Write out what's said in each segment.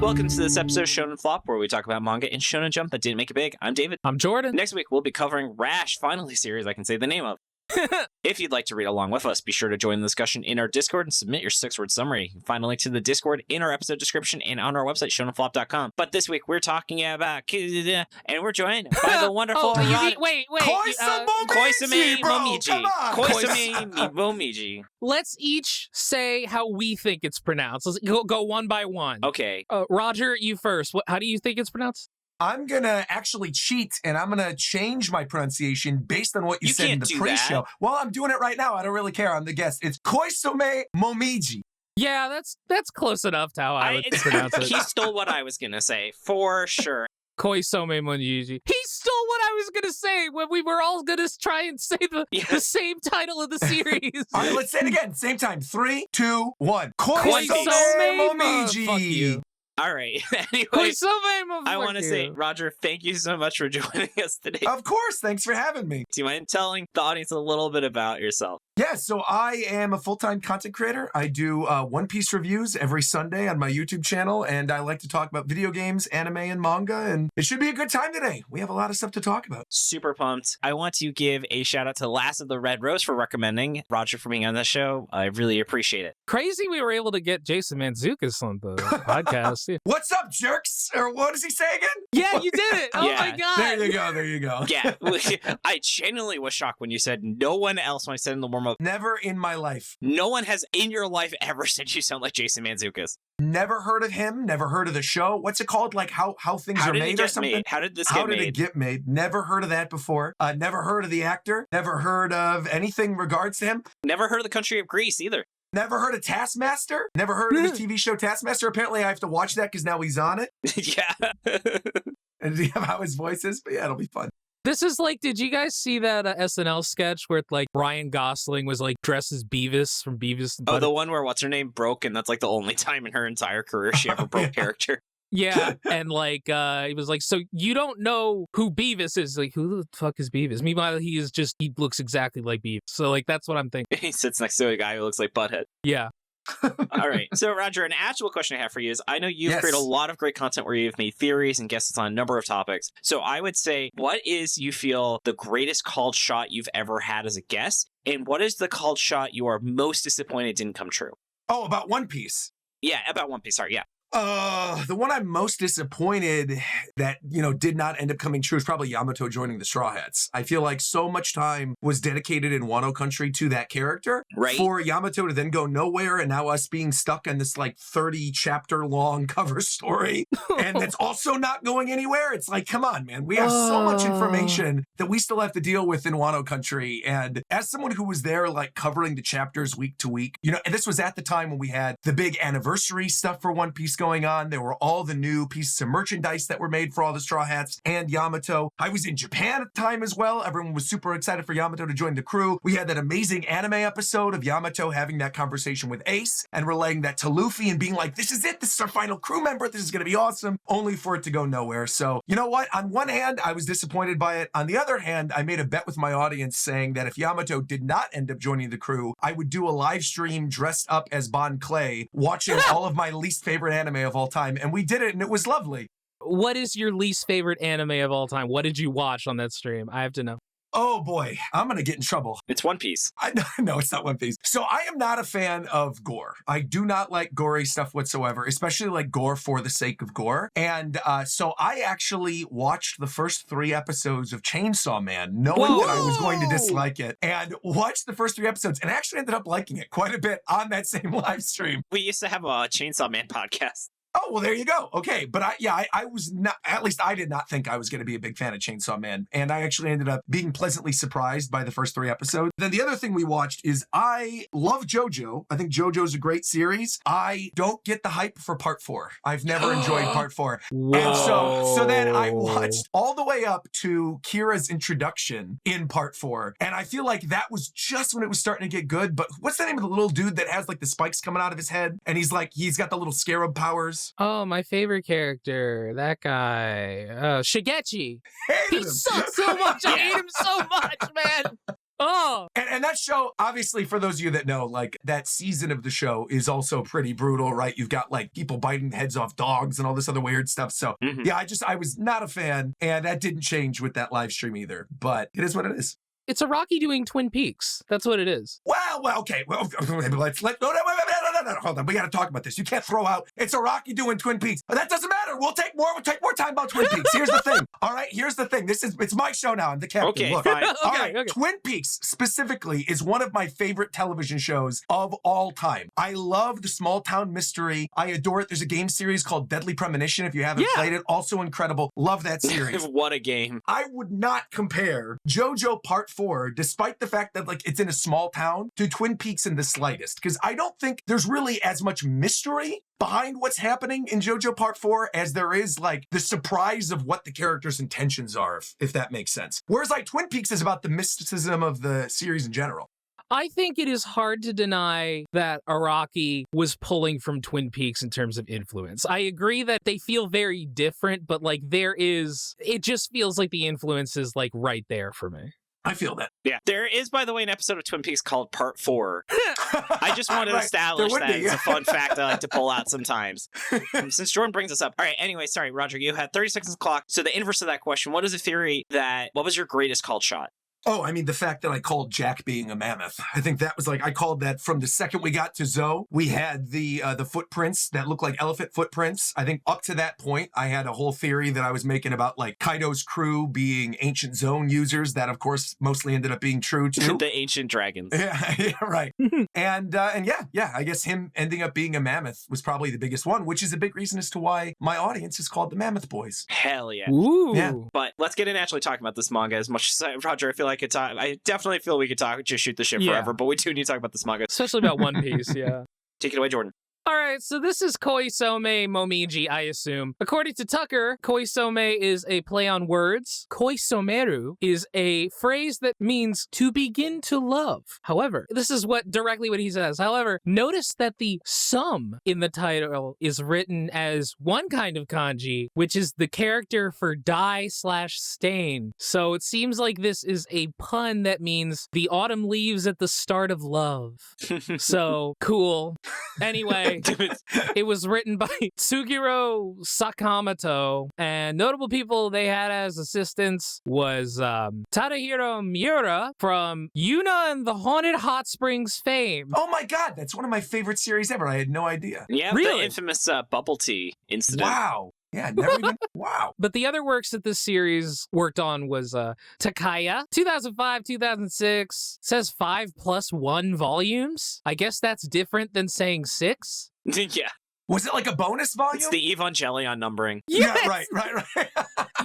Welcome to this episode of Shonen Flop, where we talk about manga and Shonen Jump that didn't make it big. I'm David. I'm Jordan. Next week, we'll be covering Rash, finally series I can say the name of. If you'd like to read along with us, be sure to join the discussion in our Discord and submit your 6-word summary. You can find a link to the Discord in our episode description and on our website, shonenflop.com. But this week, we're talking about... and we're joined by the wonderful... Wait. Koisome Momiji. Koisome Momiji. Let's each say how we think it's pronounced. Let's go one by one. Okay. Roger, you first. How do you think it's pronounced? I'm going to actually cheat, and I'm going to change my pronunciation based on what you said in the pre-show. Well, I'm doing it right now. I don't really care. I'm the guest. It's Koisome Momiji. Yeah, that's close enough to how I would pronounce it. He stole what I was going to say, for sure. Koisome Momiji. He stole what I was going to say when we were all going to try and say the same title of the series. All right, let's say it again. Same time. 3, 2, 1. Koisome Momiji. Fuck you. All right. Anyway, I want to say, Roger, thank you so much for joining us today. Of course. Thanks for having me. Do you mind telling the audience a little bit about yourself? Yeah, so I am a full-time content creator. I do One Piece reviews every Sunday on my YouTube channel, and I like to talk about video games, anime, and manga, and it should be a good time today. We have a lot of stuff to talk about. Super pumped. I want to give a shout-out to Last of the Red Rose for recommending Roger for being on the show. I really appreciate it. Crazy we were able to get Jason Mantzoukas on the podcast. Yeah. What's up, jerks? Or what does he say again? Yeah, you did it. Oh, yeah. my God. There you go. Yeah, I genuinely was shocked when you said no one else, when I said in the warm-up. Never in my life. No one has in your life ever said you sound like Jason Mantzoukas. Never heard of him. Never heard of the show. What's it called? Like how things are made or something? How did this get made? How did it get made? Never heard of that before. Never heard of the actor. Never heard of anything in regards to him. Never heard of the country of Greece either. Never heard of Taskmaster. Never heard of the TV show Taskmaster. Apparently I have to watch that because now he's on it. Yeah. And see how his voice is. But yeah, it'll be fun. This is like, did you guys see that SNL sketch where like Ryan Gosling was like dressed as Beavis from Beavis? Oh, the one where what's her name broke, and that's like the only time in her entire career she ever broke character. Yeah, and like he was like, so you don't know who Beavis is? Like, who the fuck is Beavis? Meanwhile, he looks exactly like Beavis. So like that's what I'm thinking. He sits next to a guy who looks like Butthead. Yeah. All right. So, Roger, an actual question I have for you is, I know you've created a lot of great content where you've made theories and guests on a number of topics. So I would say, what is, you feel, the greatest called shot you've ever had as a guest? And what is the called shot you are most disappointed didn't come true? Oh, about One Piece. Yeah, about One Piece. Sorry, yeah. The one I'm most disappointed that, did not end up coming true is probably Yamato joining the Straw Hats. I feel like so much time was dedicated in Wano Country to that character. Right. For Yamato to then go nowhere and now us being stuck in this like 30 chapter long cover story. And it's also not going anywhere. It's like, come on, man. We have so much information that we still have to deal with in Wano Country. And as someone who was there, like covering the chapters week to week, and this was at the time when we had the big anniversary stuff for One Piece going on. There were all the new pieces of merchandise that were made for all the Straw Hats and Yamato. I was in Japan at the time as well. Everyone was super excited for Yamato to join the crew. We had that amazing anime episode of Yamato having that conversation with Ace and relaying that to Luffy and being like, this is it. This is our final crew member. This is going to be awesome. Only for it to go nowhere. So, you know what? On one hand, I was disappointed by it. On the other hand, I made a bet with my audience saying that if Yamato did not end up joining the crew, I would do a live stream dressed up as Bon Clay, watching all of my least favorite anime of all time, and we did it, and it was lovely. What is your least favorite anime of all time? What did you watch on that stream? I have to know. Oh boy, I'm gonna get in trouble. It's One Piece. No, it's not One Piece. So I am not a fan of gore. I do not like gory stuff whatsoever, especially like gore for the sake of gore. And so I actually watched the first 3 episodes of Chainsaw Man, knowing that I was going to dislike it, and watched the first 3 episodes, and actually ended up liking it quite a bit on that same live stream. We used to have a Chainsaw Man podcast. Oh, well, there you go. Okay. But I was not, at least I did not think I was going to be a big fan of Chainsaw Man. And I actually ended up being pleasantly surprised by the first 3 episodes. Then the other thing we watched is I love JoJo. I think JoJo's a great series. I don't get the hype for part 4. I've never enjoyed part 4. Whoa. And so then I watched all the way up to Kira's introduction in part 4. And I feel like that was just when it was starting to get good. But what's the name of the little dude that has like the spikes coming out of his head? And he's got the little scarab powers. Oh, my favorite character. That guy. Shigechi. He sucks so much. I hate him so much, man. Oh! And that show, obviously, for those of you that know, like, that season of the show is also pretty brutal, right? You've got, like, people biting heads off dogs and all this other weird stuff. So, yeah, I was not a fan, and that didn't change with that live stream either. But it is what it is. It's Araki doing Twin Peaks. That's what it is. Well, okay. Well, let's no, hold on. We got to talk about this. You can't throw out it's Araki doing Twin Peaks. But that doesn't matter. We'll take more time about Twin Peaks. Here's the thing. All right. Here's the thing. It's my show now. I'm the captain. Okay, Look. fine. All right. Twin Peaks specifically is one of my favorite television shows of all time. I love the small town mystery. I adore it. There's a game series called Deadly Premonition. If you haven't played it, also incredible. Love that series. What a game. I would not compare JoJo Part 4, despite the fact that, like, it's in a small town, to Twin Peaks in the slightest. Because I don't think there's really as much mystery behind what's happening in JoJo Part 4 as there is, like, the surprise of what the characters' intentions are, if that makes sense. Whereas, like, Twin Peaks is about the mysticism of the series in general. I think it is hard to deny that Araki was pulling from Twin Peaks in terms of influence. I agree that they feel very different, but, like, it just feels like the influence is, like, right there for me. I feel that. Yeah. There is, by the way, an episode of Twin Peaks called Part 4. I just wanted to establish that. It's a fun fact I like to pull out sometimes. Since Jordan brings us up. All right, anyway, sorry, Roger, you had 30 seconds on the clock. So the inverse of that question, what is a theory what was your greatest called shot? Oh, I mean, the fact that I called Jack being a mammoth. I think that was like, I called that from the second we got to Zoe. We had the footprints that looked like elephant footprints. I think up to that point, I had a whole theory that I was making about, like, Kaido's crew being ancient zone users. That, of course, mostly ended up being true, too. The ancient dragons. Yeah, right. and yeah, I guess him ending up being a mammoth was probably the biggest one, which is a big reason as to why my audience is called the Mammoth Boys. Hell yeah. Ooh. Yeah. But let's get in actually talking about this manga as much as Roger, I feel like I definitely feel we could just shoot the shit forever, but we do need to talk about this manga. Especially about One Piece, yeah. Take it away, Jordan. All right, so this is Koisome Momiji, I assume. According to Tucker, Koisome is a play on words. Koisomeru is a phrase that means to begin to love. However, this is directly what he says. However, notice that the sum in the title is written as one kind of kanji, which is the character for die/stain. So it seems like this is a pun that means the autumn leaves at the start of love. So, cool. Anyway, it was written by Tsugirou Sakamoto, and notable people they had as assistants was Tadahiro Miura from Yuuna and the Haunted Hot Springs fame. Oh my god, that's one of my favorite series ever. I had no idea. Yeah, really? The infamous bubble tea incident. Wow. Yeah, never even. Wow. But the other works that this series worked on was Takaya, 2005-2006. Says 5+1 volumes. I guess that's different than saying 6. Yeah. Was it like a bonus volume? It's the Evangelion numbering. Yes! Yeah, right.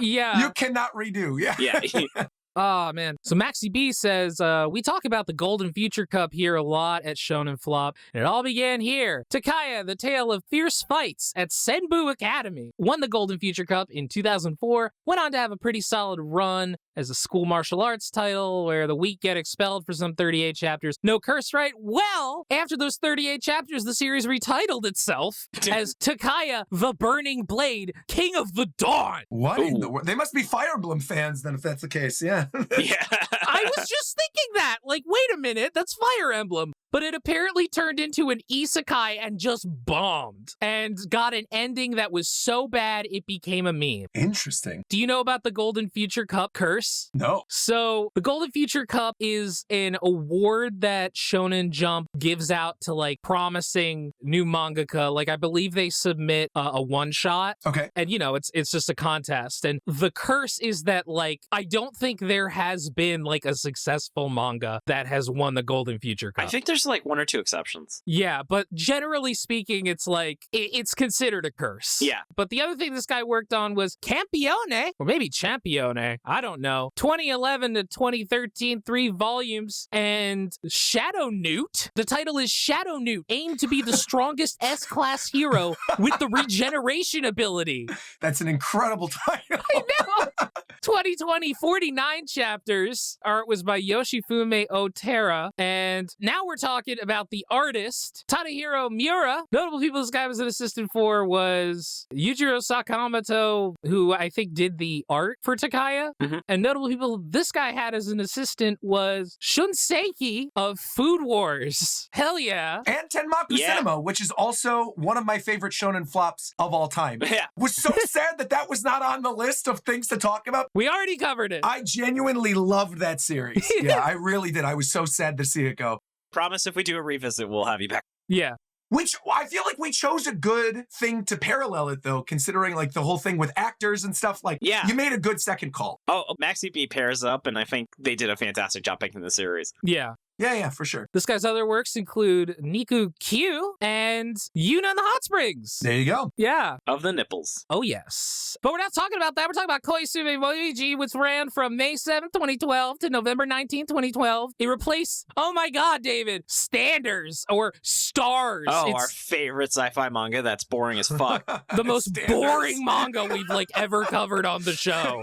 Yeah. You cannot redo. Yeah. Yeah. Oh, man. So Maxi B says, we talk about the Golden Future Cup here a lot at Shonen Flop, and it all began here. Takaya, the tale of fierce fights at Senbu Academy, won the Golden Future Cup in 2004, went on to have a pretty solid run as a school martial arts title where the weak get expelled for some 38 chapters. No curse, right? Well, after those 38 chapters, the series retitled itself as Takaya, the Burning Blade, King of the Dawn. What in the world? They must be Fire Emblem fans then if that's the case, yeah. Yeah. I was just thinking that. Like, wait a minute, that's Fire Emblem. But it apparently turned into an isekai and just bombed and got an ending that was so bad it became a meme. Interesting. Do you know about the Golden Future Cup curse? No. So the Golden Future Cup is an award that Shonen Jump gives out to, like, promising new mangaka. Like, I believe they submit a one-shot. Okay. And, you know, it's just a contest. And the curse is that, like, I don't think there has been, like, a successful manga that has won the Golden Future Cup. I think there's like one or two exceptions. Yeah, but generally speaking, it's like, it's considered a curse. Yeah. But the other thing this guy worked on was Campione, or maybe Champione, I don't know. 2011 to 2013, 3 volumes, and Shadow Newt. The title is Shadow Newt, aimed to be the strongest S-class hero with the regeneration ability. That's an incredible title. I know. 2020, 49 chapters. Art was by Yoshifume Otera. And now we're talking about the artist, Tadahiro Miura. Notable people this guy was an assistant for was Yujiro Sakamoto, who I think did the art for Takaya. And notable people this guy had as an assistant was Shunseki of Food Wars. Hell yeah. And Tenmaku Cinema, which is also one of my favorite shonen flops of all time. Yeah. Was so sad that was not on the list of things to talk about. We already covered it. I genuinely loved that series. Yeah, I really did. I was so sad to see it go. Promise if we do a revisit, we'll have you back. Yeah. Which I feel like we chose a good thing to parallel it, though, considering like the whole thing with actors and stuff. Like, yeah, you made a good second call. Oh, Maxi B pairs up, and I think they did a fantastic job picking the series. Yeah. Yeah, for sure. This guy's other works include Niku Q and Yuuna in the Hot Springs. There you go. Yeah. Of the nipples. Oh, yes. But we're not talking about that. We're talking about Koisome Momiji, which ran from May 7th, 2012 to November 19th, 2012. It replaced, oh my God, David, Standers or Stars. Oh, it's our favorite sci-fi manga that's boring as fuck. the most boring manga we've ever covered on the show.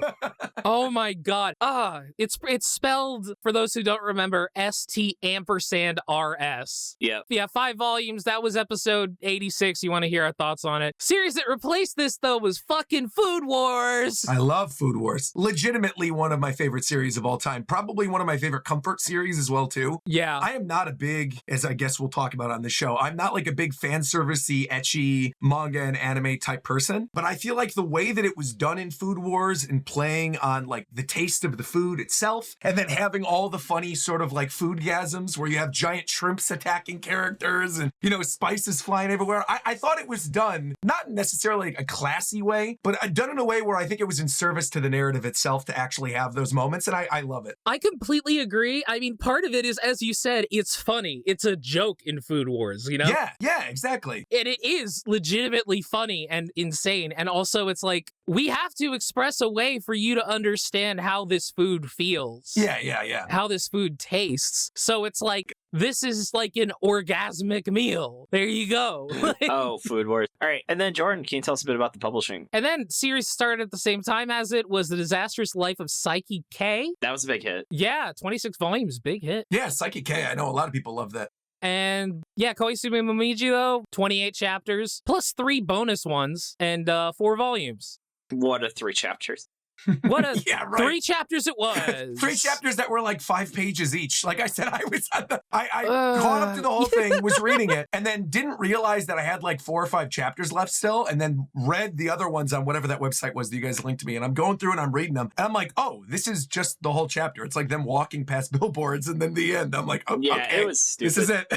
Oh my God. It's spelled, for those who don't remember, ST_RS. Yeah. Yeah, 5 volumes. That was episode 86. You want to hear our thoughts on it. Series that replaced this, though, was fucking Food Wars. I love Food Wars. Legitimately one of my favorite series of all time. Probably one of my favorite comfort series as well, too. Yeah. I am not a big, as I guess we'll talk about on the show, I'm not like a big fan servicey, ecchi manga and anime type person. But I feel like the way that it was done in Food Wars and playing on like the taste of the food itself, and then having all the funny sort of like foodgasms where you have giant shrimps attacking characters and, you know, spices flying everywhere. I thought it was done, not necessarily a classy way, but done in a way where I think it was in service to the narrative itself to actually have those moments, and I love it. I completely agree. I mean, part of it is, as you said, it's funny. It's a joke in Food Wars, you know? Yeah, exactly. And it is legitimately funny and insane. And also, it's like, we have to express a way for you to understand how this food feels. Yeah. How this food tastes. So it's like, this is like an orgasmic meal. There you go. Oh, Food Wars. All right. And then, Jordan, can you tell us a bit about the publishing? And then series started at the same time as it was The Disastrous Life of Psyche K. That was a big hit. Yeah, 26 volumes, big hit. Yeah, Psyche K. I know a lot of people love that. And yeah, Koisome Momiji, though, 28 chapters, plus 3 bonus ones, and 4 volumes. What a 3 chapters. What a yeah, right. 3 chapters it was. 3 chapters that were like 5 pages each. Like I said, I caught up to the whole thing, was reading it, and then didn't realize that I had like 4 or 5 chapters left still, and then read the other ones on whatever that website was that you guys linked to me. And I'm going through and I'm reading them. And I'm like, oh, this is just the whole chapter. It's like them walking past billboards and then the end. I'm like, oh, yeah, okay, it was stupid. This is it.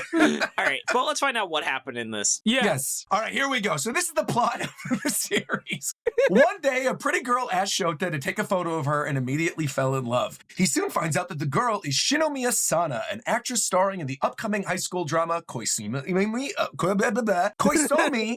All right. Well, let's find out what happened in this. Yeah. Yes. All right, here we go. So this is the plot of the series. One day, a pretty girl asked Shouta to take a photo of her and immediately fell in love. He soon finds out that the girl is Shinomiya Sana, an actress starring in the upcoming high school drama Koisome.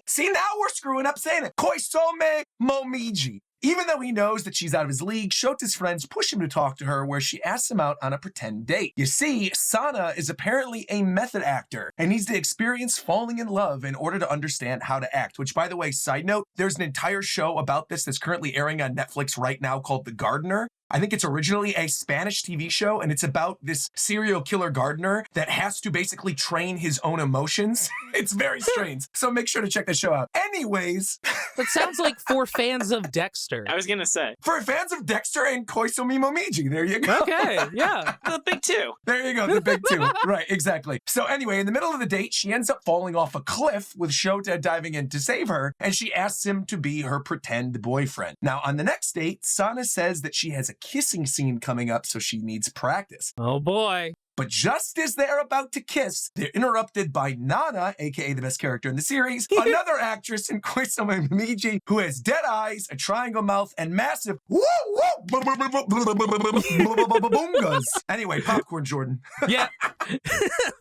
See, now we're screwing up saying it. Koisome Momiji. Even though he knows that she's out of his league, Shota's friends push him to talk to her, where she asks him out on a pretend date. You see, Sana is apparently a method actor and needs to experience falling in love in order to understand how to act. Which, by the way, side note, there's an entire show about this that's currently airing on Netflix right now called The Gardener. I think it's originally a Spanish TV show, and it's about this serial killer gardener that has to basically train his own emotions. It's very strange. So make sure to check the show out. Anyways. That sounds like for fans of Dexter. I was going to say. For fans of Dexter and Koisome Momiji. There you go. Okay, yeah. The big 2. There you go, the big 2. Right, exactly. So anyway, in the middle of the date, she ends up falling off a cliff with Shouta diving in to save her, and she asks him to be her pretend boyfriend. Now, on the next date, Sana says that she has a kissing scene coming up, so she needs practice. Oh boy. But just as they're about to kiss, they're interrupted by Nana, aka the best character in the series, another actress in Koisome Momiji who has dead eyes, a triangle mouth, and massive boongas. Anyway, popcorn, Jordan. Yeah.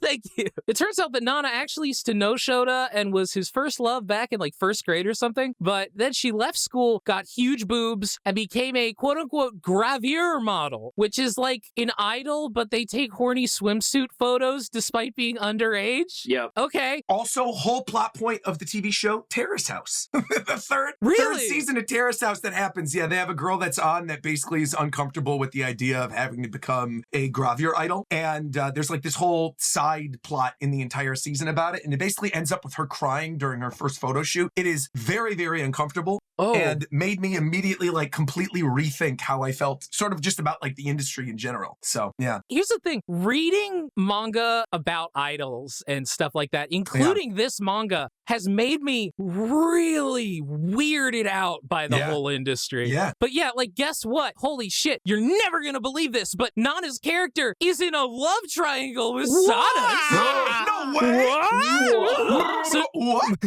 Thank you. It turns out that Nana actually used to know Shouta and was his first love back in like first grade or something. But then she left school, got huge boobs, and became a quote unquote gravure model, which is like an idol, but they take horny swimsuit photos despite being underage. Yep. Okay. Also, whole plot point of the TV show, Terrace House. The third Really? season of Terrace House that happens. Yeah, they have a girl that's on that basically is uncomfortable with the idea of having to become a gravure idol. And there's like this whole side plot in the entire season about it. And it basically ends up with her crying during her first photo shoot. It is very, very uncomfortable. Oh. And made me immediately like completely rethink how I felt sort of just about like the industry in general. So, yeah. Here's the thing. Reading manga about idols and stuff like that, including this manga, has made me really weirded out by the whole industry. Yeah. But yeah, like, guess what? Holy shit. You're never going to believe this, but Nana's character is in a love triangle with Sana's. No way! What? What?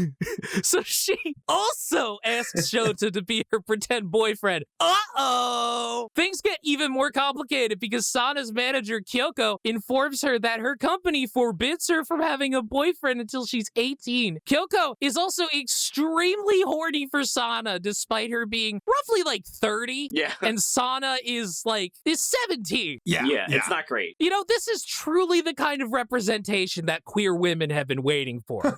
So she also asks Shouta to be her pretend boyfriend. Uh-oh! Things get even more complicated because Sana's manager, Kyoko, informs her that her company forbids her from having a boyfriend until she's 18. Kyoko is also extremely horny for Sana, despite her being roughly like 30. Yeah. And Sana is 17. Yeah, it's not great. You know, this is truly the kind of representation that queer women have been waiting for.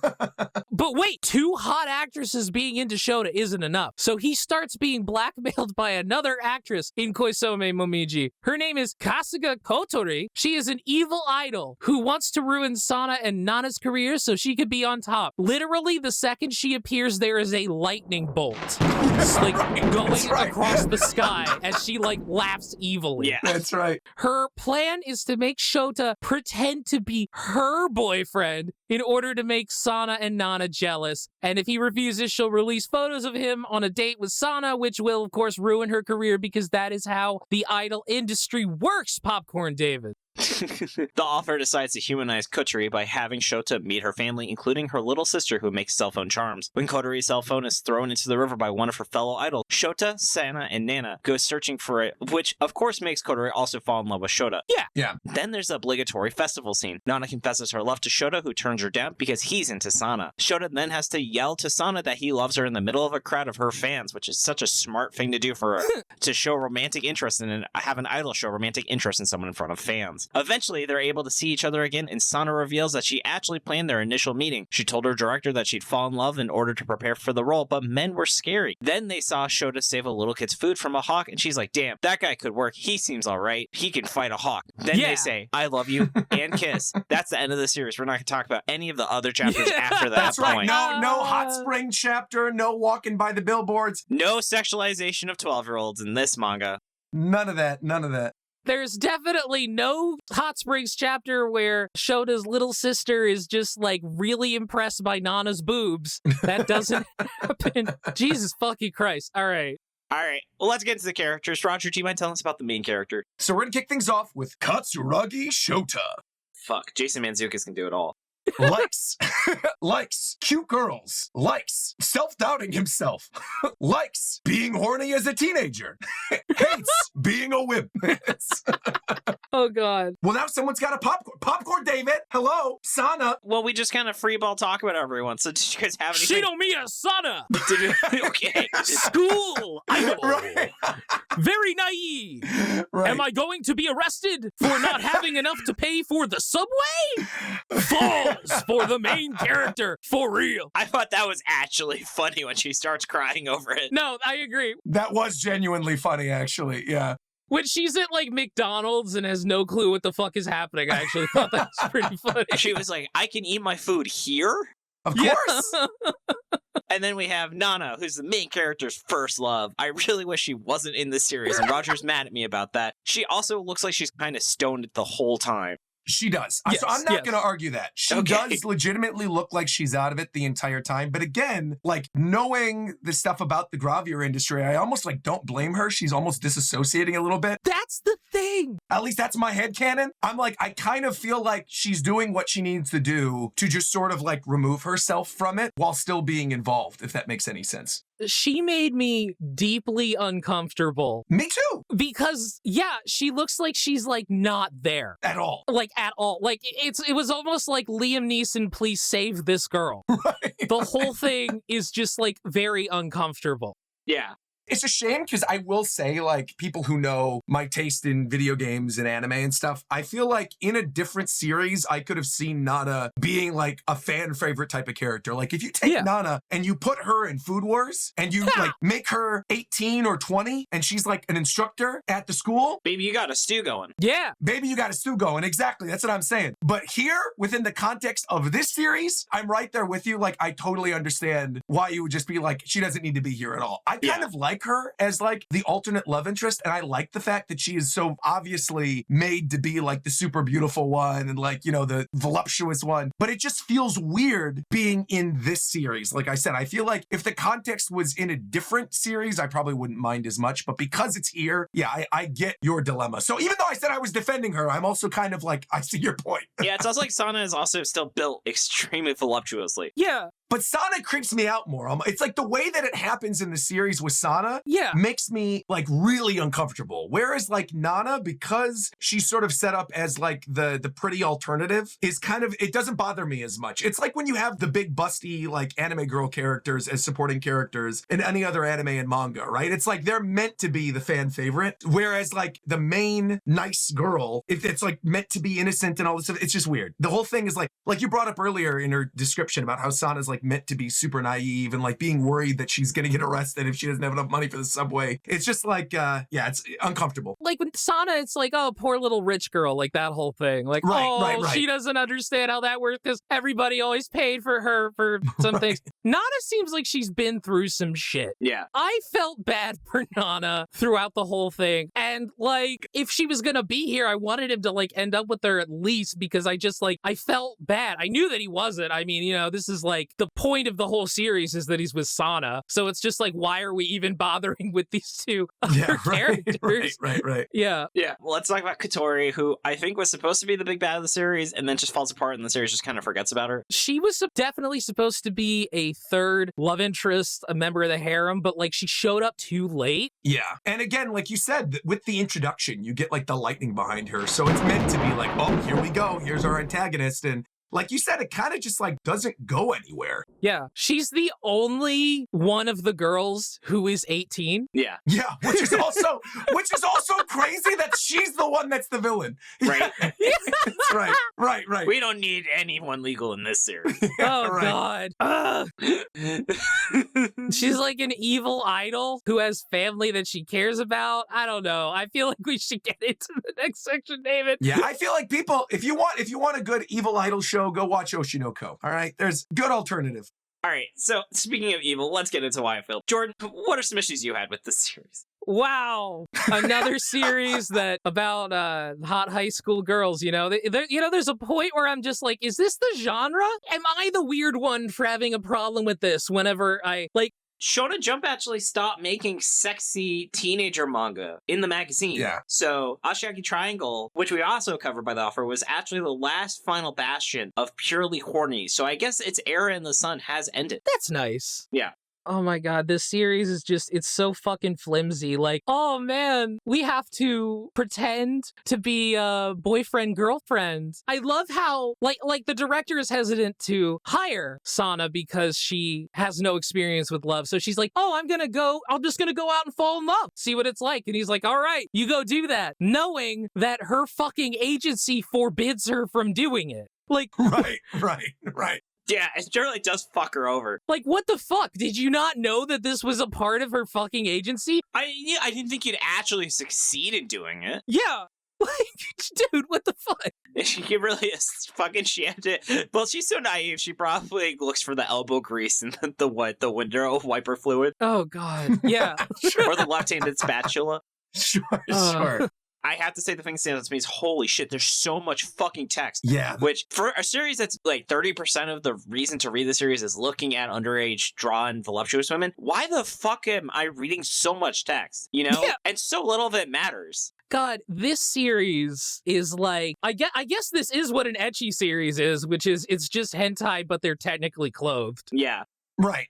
But wait, 2 hot actresses being into Shouta isn't enough. So he starts being blackmailed by another actress in Koisome Momiji. Her name is Kasuga Kotori. She is an evil idol who wants to ruin Sana and Nana's career so she could be on top. Literally, the second she appears, there is a lightning bolt. It's going across the sky as she laughs evilly. Yeah. That's right. Her plan is to make Shouta pretend to be her boyfriend in order to make Sana and Nana jealous. And if he refuses, she'll release photos of him on a date with Sana, which will, of course, ruin her career because that is how the idol industry works, Popcorn David. The author decides to humanize Kotori by having Shouta meet her family, including her little sister who makes cell phone charms. When Kotori's cell phone is thrown into the river by one of her fellow idols, Shouta, Sana, and Nana go searching for it, which of course makes Kotori also fall in love with Shouta. Yeah. Then there's the obligatory festival scene. Nana confesses her love to Shouta, who turns her down because he's into Sana. Shouta then has to yell to Sana that he loves her in the middle of a crowd of her fans, which is such a smart thing to do for her, to show romantic interest in have an idol show romantic interest in someone in front of fans. Eventually, they're able to see each other again, and Sana reveals that she actually planned their initial meeting. She told her director that she'd fall in love in order to prepare for the role, but men were scary. Then they saw Shouta save a little kid's food from a hawk, and she's like, damn, that guy could work. He seems alright. He can fight a hawk. Then they say, I love you, and kiss. That's the end of the series. We're not going to talk about any of the other chapters after that That's right. point. No hot spring chapter, no walking by the billboards. No sexualization of 12-year-olds in this manga. None of that. There's definitely no Hot Springs chapter where Shota's little sister is just really impressed by Nana's boobs. That doesn't happen. Jesus fucking Christ. All right. Well, let's get into the characters. Roger, do you mind telling us about the main character? So we're going to kick things off with Katsuragi Shouta. Fuck, Jason Mantzoukas can do it all. Likes cute girls, likes self-doubting himself, likes being horny as a teenager, hates being a whip. Oh, God. Well, now someone's got a popcorn, David. Hello, Sana. Well, we just kind of freeball talk about everyone. So did you guys have anything? Shinomiya Sana! Okay. School idol! Right. Very naive! Right. Am I going to be arrested for not having enough to pay for the subway? Falls for the main character, for real. I thought that was actually funny when she starts crying over it. No, I agree. That was genuinely funny, actually. Yeah. When she's at McDonald's and has no clue what the fuck is happening, I actually thought that was pretty funny. She was like, I can eat my food here? Of course. And then we have Nana, who's the main character's first love. I really wish she wasn't in this series, and Roger's mad at me about that. She also looks like she's kind of stoned the whole time. She does. Yes, so I'm not going to argue that. She Okay. does legitimately look like she's out of it the entire time. But again, knowing the stuff about the gravure industry, I almost don't blame her. She's almost disassociating a little bit. That's the thing. At least that's my headcanon. I'm I kind of feel like she's doing what she needs to do to just sort of remove herself from it while still being involved, if that makes any sense. she made me deeply uncomfortable. Me too. Because, yeah, she looks like she's, like, not there. At all. Like, at all. Like, it was almost like Liam Neeson, please save this girl. Right. The whole thing is just, like, very uncomfortable. Yeah. It's a shame because I will say, like, people who know my taste in video games and anime and stuff, I feel like in a different series, I could have seen Nana being like a fan favorite type of character. Like, if you take Nana and you put her in Food Wars and you like make her 18 or 20 and she's like an instructor at the school. Baby, you got a stew going. Yeah. Baby, you got a stew going. Exactly. That's what I'm saying. But here, within the context of this series, I'm right there with you. Like, I totally understand why you would just be like, she doesn't need to be here at all. I kind of like her as like the alternate love interest, and I like the fact that she is so obviously made to be like the super beautiful one and like, you know, the voluptuous one, but it just feels weird being in this series. Like I said, I feel like if the context was in a different series, I probably wouldn't mind as much, but because it's here, yeah, I get your dilemma. So even though I said I was defending her, I'm also kind of like, I see your point. Yeah, it sounds like Sana is also still built extremely voluptuously. Yeah. But Sana creeps me out more. It's like the way that it happens in the series with Sana makes me like really uncomfortable. Whereas like Nana, because she's sort of set up as like the pretty alternative, is kind of, it doesn't bother me as much. It's like when you have the big busty like anime girl characters as supporting characters in any other anime and manga, right? It's like they're meant to be the fan favorite. Whereas like the main nice girl, if it's like meant to be innocent and all this stuff, it's just weird. The whole thing is like you brought up earlier in her description about how Sana's like meant to be super naive and like being worried that she's gonna get arrested if she doesn't have enough money for the subway. It's just like, it's uncomfortable. Like with Sana, it's like, oh, poor little rich girl, like that whole thing. Like, right. She doesn't understand how that works because everybody always paid for her for some things. Nana seems like she's been through some shit. Yeah. I felt bad for Nana throughout the whole thing. And like, if she was gonna be here, I wanted him to like end up with her at least because I just like, I felt bad. I knew that he wasn't. I mean, you know, this is like the point of the whole series is that he's with Sana. So it's just like, why are we even bothering with these two other characters? Right. Yeah. Yeah. Well, let's talk about Katori, who I think was supposed to be the big bad of the series and then just falls apart and the series just kind of forgets about her. She was definitely supposed to be a third love interest, a member of the harem, but like she showed up too late. Yeah. And again, like you said, with the introduction, you get like the lightning behind her. So it's meant to be like, oh, here we go. Here's our antagonist. And like you said, it kind of just like doesn't go anywhere. Yeah. She's the only one of the girls who is 18. Yeah. Yeah. Which is also crazy that she's the one that's the villain. Right. That's right. We don't need anyone legal in this series. Oh, God. She's like an evil idol who has family that she cares about. I don't know. I feel like we should get into the next section, David. Yeah, I feel like people, if you want a good evil idol show, go watch Oshinoko. All right, there's good alternative. All right, so speaking of evil, let's get into why I feel. Jordan, what are some issues you had with this series? Wow, another series that about hot high school girls. You know, there's a point where I'm just like, is this the genre? Am I the weird one for having a problem with this? Whenever I like. Shonen Jump actually stopped making sexy teenager manga in the magazine. Yeah. So Ashiaki Triangle, which we also covered by the offer, was actually the last final bastion of purely horny. So I guess its era in the sun has ended. That's nice. Yeah. Oh my God, this series is just, it's so fucking flimsy. Like, oh man, we have to pretend to be boyfriend, girlfriend. I love how, like the director is hesitant to hire Sana because she has no experience with love. So she's like, oh, I'm just gonna go out and fall in love, see what it's like. And he's like, all right, you go do that, knowing that her fucking agency forbids her from doing it. Like, right. Yeah, it generally does fuck her over. Like, what the fuck? Did you not know that this was a part of her fucking agency? I didn't think you'd actually succeed in doing it. Yeah. Like, dude, what the fuck? She really is fucking, she had to, well, she's so naive, she probably looks for the elbow grease and the window wiper fluid. Oh, God. Yeah. Or the left-handed spatula. Sure. I have to say the thing that stands out to me is, holy shit, there's so much fucking text. Yeah. Which, for a series that's like 30% of the reason to read the series is looking at underage, drawn, voluptuous women, why the fuck am I reading so much text? You know? Yeah. And so little of it matters. God, this series is like, I guess this is what an ecchi series is, which is, it's just hentai, but they're technically clothed. Yeah. Right.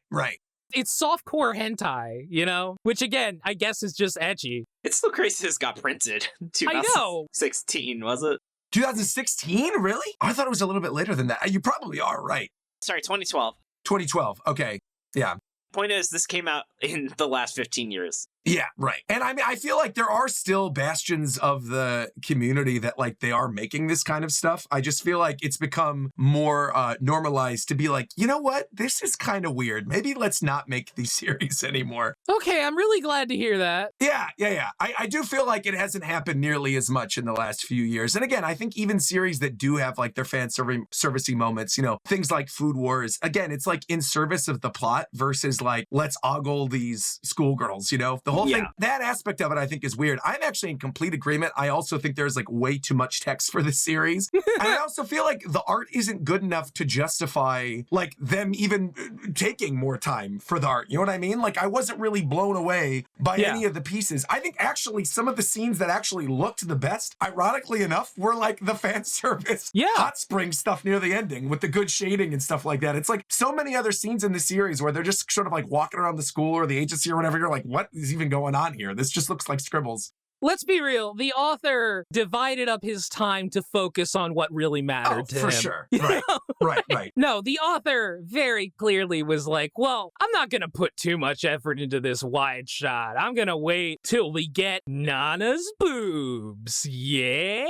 It's softcore hentai, you know? Which again, I guess is just ecchi. It's still crazy this got printed. I know. 2016, was it? 2016? Really? I thought it was a little bit later than that. You probably are right. Sorry, 2012. 2012. Okay. Yeah. Point is, this came out in the last 15 years. Yeah, right. And I mean, I feel like there are still bastions of the community that like they are making this kind of stuff. I just feel like it's become more normalized to be like, you know what? This is kind of weird. Maybe let's not make these series anymore. Okay, I'm really glad to hear that. Yeah. I do feel like it hasn't happened nearly as much in the last few years. And again, I think even series that do have like their fan servicey moments, you know, things like Food Wars, again, it's like in service of the plot versus like, let's ogle these schoolgirls, you know? The whole thing, that aspect of it, I think is weird. I'm actually in complete agreement. I also think there's like way too much text for this series. And I also feel like the art isn't good enough to justify like them even taking more time for the art. You know what I mean? Like I wasn't really blown away by any of the pieces. I think actually some of the scenes that actually looked the best, ironically enough, were like the fan service hot spring stuff near the ending with the good shading and stuff like that. It's like so many other scenes in the series where they're just sort of like walking around the school or the agency or whatever. You're like, what is even going on here? This just looks like scribbles. Let's be real. The author divided up his time to focus on what really mattered to him. For sure. Right. Right. No, the author very clearly was like, well, I'm not going to put too much effort into this wide shot. I'm going to wait till we get Nana's boobs. Yeah?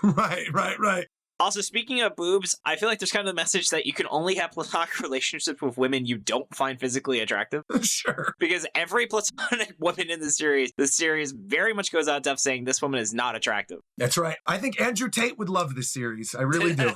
Right. Also, speaking of boobs, I feel like there's kind of the message that you can only have platonic relationships with women you don't find physically attractive. Sure. Because every platonic woman in the series very much goes out depth saying this woman is not attractive. That's right. I think Andrew Tate would love this series. I really do.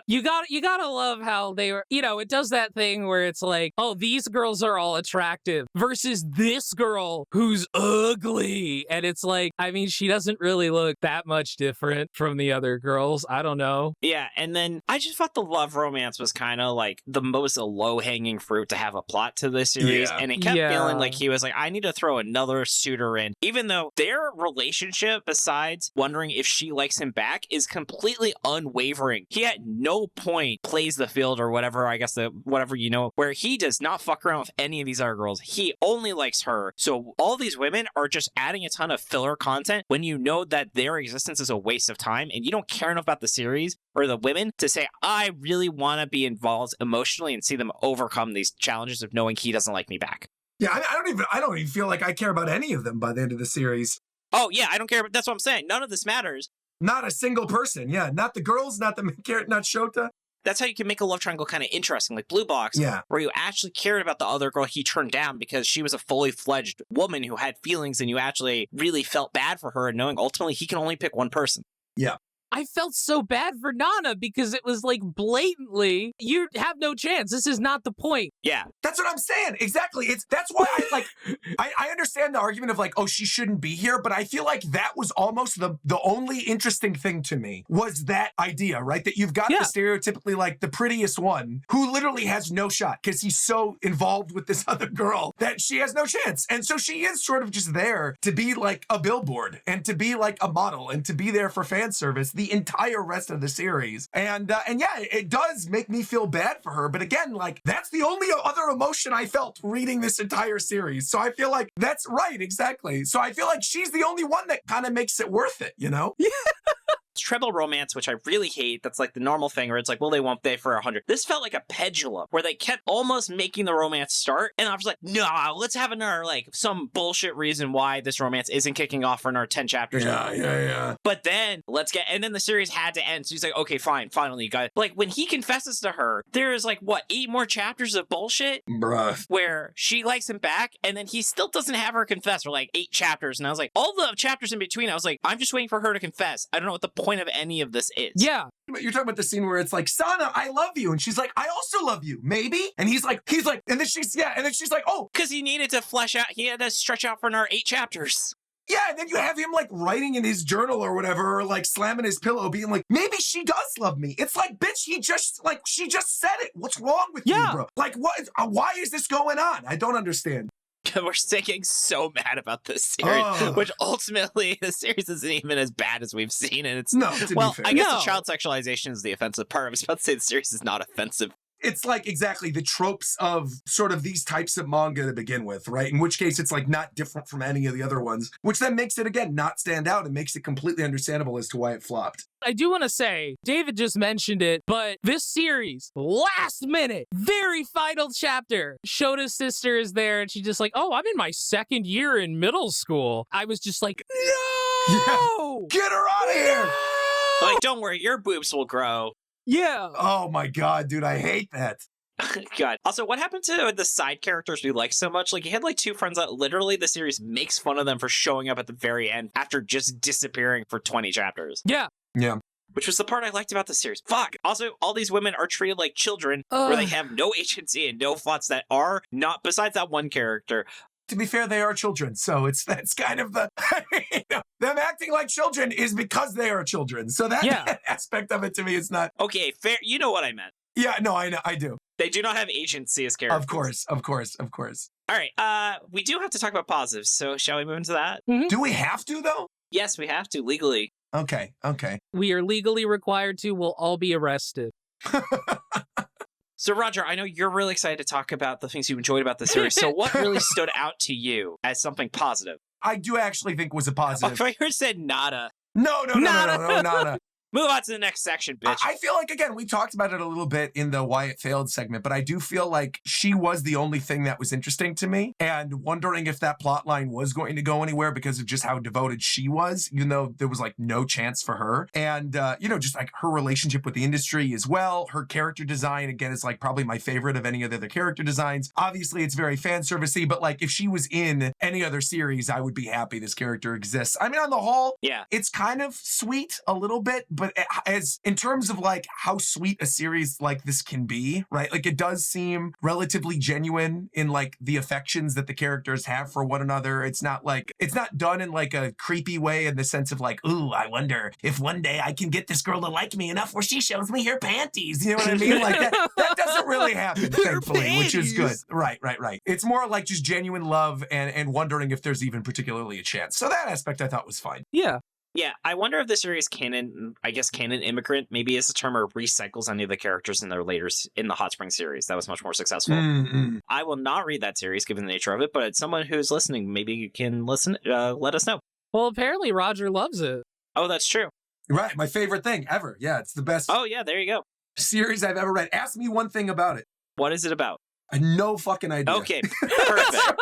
You gotta love how they were, you know, it does that thing where it's like, oh, these girls are all attractive versus this girl who's ugly. And it's like, I mean, she doesn't really look that much different from the other girls. I don't know. Yeah, and then I just thought the love romance was kind of like the most low-hanging fruit to have a plot to this series, and it kept feeling like he was like, I need to throw another suitor in, even though their relationship, besides wondering if she likes him back, is completely unwavering. He at no point plays the field or whatever, I guess, whatever, you know, where he does not fuck around with any of these other girls. He only likes her. So all these women are just adding a ton of filler content when you know that their existence is a waste of time and you don't care enough about the series or the women to say, I really want to be involved emotionally and see them overcome these challenges of knowing he doesn't like me back. Yeah, I don't even feel like I care about any of them by the end of the series. Oh, yeah, I don't care. That's what I'm saying. None of this matters. Not a single person. Yeah, not the girls, not the main character, not Shouta. That's how you can make a love triangle kind of interesting, like Blue Box, where you actually cared about the other girl he turned down because she was a fully fledged woman who had feelings and you actually really felt bad for her and knowing ultimately he can only pick one person. Yeah. I felt so bad for Nana because it was like blatantly, you have no chance. This is not the point. Yeah. That's what I'm saying. Exactly. That's why I understand the argument of like, oh, she shouldn't be here. But I feel like that was almost the only interesting thing to me was that idea, right? That you've got the stereotypically like the prettiest one who literally has no shot because he's so involved with this other girl that she has no chance. And so she is sort of just there to be like a billboard and to be like a model and to be there for fan service the entire rest of the series. And yeah, it does make me feel bad for her. But again, like that's the only other emotion I felt reading this entire series. So I feel like that's right. Exactly. So I feel like she's the only one that kind of makes it worth it, you know? Yeah. Treble romance, which I really hate. That's like the normal thing where it's like, well, they won't pay for 100. This felt like a pendulum where they kept almost making the romance start. And I was like, no, let's have another, like, some bullshit reason why this romance isn't kicking off for another 10 chapters. Yeah. But then and then the series had to end. So he's like, okay, fine, finally, you guys. Like, when he confesses to her, there is like, what, 8 more chapters of bullshit? Bruh. Where she likes him back, and then he still doesn't have her confess for like 8 chapters. And I was like, all the chapters in between, I was like, I'm just waiting for her to confess. I don't know what the point of any of this is. Yeah. You're talking about the scene where it's like, Sana, I love you. And she's like, I also love you. Maybe? And he's like, and then she's like, oh. Because he needed to flesh out, he had to stretch out for another 8 chapters. Yeah, and then you have him like writing in his journal or whatever, or like slamming his pillow, being like, maybe she does love me. It's like, bitch, she just said it. What's wrong with you, bro? Like, why is this going on? I don't understand. We're getting so mad about this series, which ultimately the series isn't even as bad as we've seen, and it's to be fair. I guess the child sexualization is the offensive part. I was about to say the series is not offensive. It's like exactly the tropes of sort of these types of manga to begin with, right? In which case it's like not different from any of the other ones, which then makes it, again, not stand out and makes it completely understandable as to why it flopped. I do want to say, David just mentioned it, but this series, last minute, very final chapter, Shota's sister is there and she's just like, oh, I'm in my second year in middle school. I was just like, no! Yeah. Get her out of here! Like, don't worry, your boobs will grow. Yeah. Oh my God, dude, I hate that. God. Also, what happened to the side characters we like so much? Like, you had like two friends that literally the series makes fun of them for showing up at the very end after just disappearing for 20 chapters. Yeah. Yeah. Which was the part I liked about the series. Fuck. Also, all these women are treated like children where they have no agency and no thoughts that are not, besides that one character. To be fair, they are children, so that's kind of the them acting like children is because they are children. So that aspect of it to me is not okay. Fair, you know what I meant. Yeah, no, I know, I do. They do not have agency as characters. Of course. All right, we do have to talk about positives. So shall we move into that? Mm-hmm. Do we have to though? Yes, we have to legally. Okay. We are legally required to. We'll all be arrested. So, Roger, I know you're really excited to talk about the things you enjoyed about the series. So what really stood out to you as something positive? I do actually think was a positive. I heard said nada. No, nada. Move on to the next section, bitch. I feel like, again, we talked about it a little bit in the Why It Failed segment, but I do feel like she was the only thing that was interesting to me, and wondering if that plot line was going to go anywhere because of just how devoted she was, even though there was like no chance for her. And, just like her relationship with the industry as well. Her character design, again, is like probably my favorite of any of the other character designs. Obviously, it's very fan servicey, but like if she was in any other series, I would be happy this character exists. I mean, on the whole, it's kind of sweet a little bit, but as in terms of like how sweet a series like this can be, right? Like it does seem relatively genuine in like the affections that the characters have for one another. It's not done in like a creepy way in the sense of like, ooh, I wonder if one day I can get this girl to like me enough where she shows me her panties. You know what I mean? Like that doesn't really happen, thankfully, which is good. Right. It's more like just genuine love and wondering if there's even particularly a chance. So that aspect I thought was fine. Yeah. Yeah, I wonder if the series canon immigrant maybe is a term or recycles any of the characters in the Hot Spring series that was much more successful. Mm-hmm. I will not read that series given the nature of it, but it's someone who's listening, maybe you can listen, let us know. Well, apparently Roger loves it. Oh, that's true. Right, my favorite thing ever. Yeah, it's the best. Oh, yeah, there you go. Series I've ever read. Ask me one thing about it. What is it about? I have no fucking idea. Okay, perfect.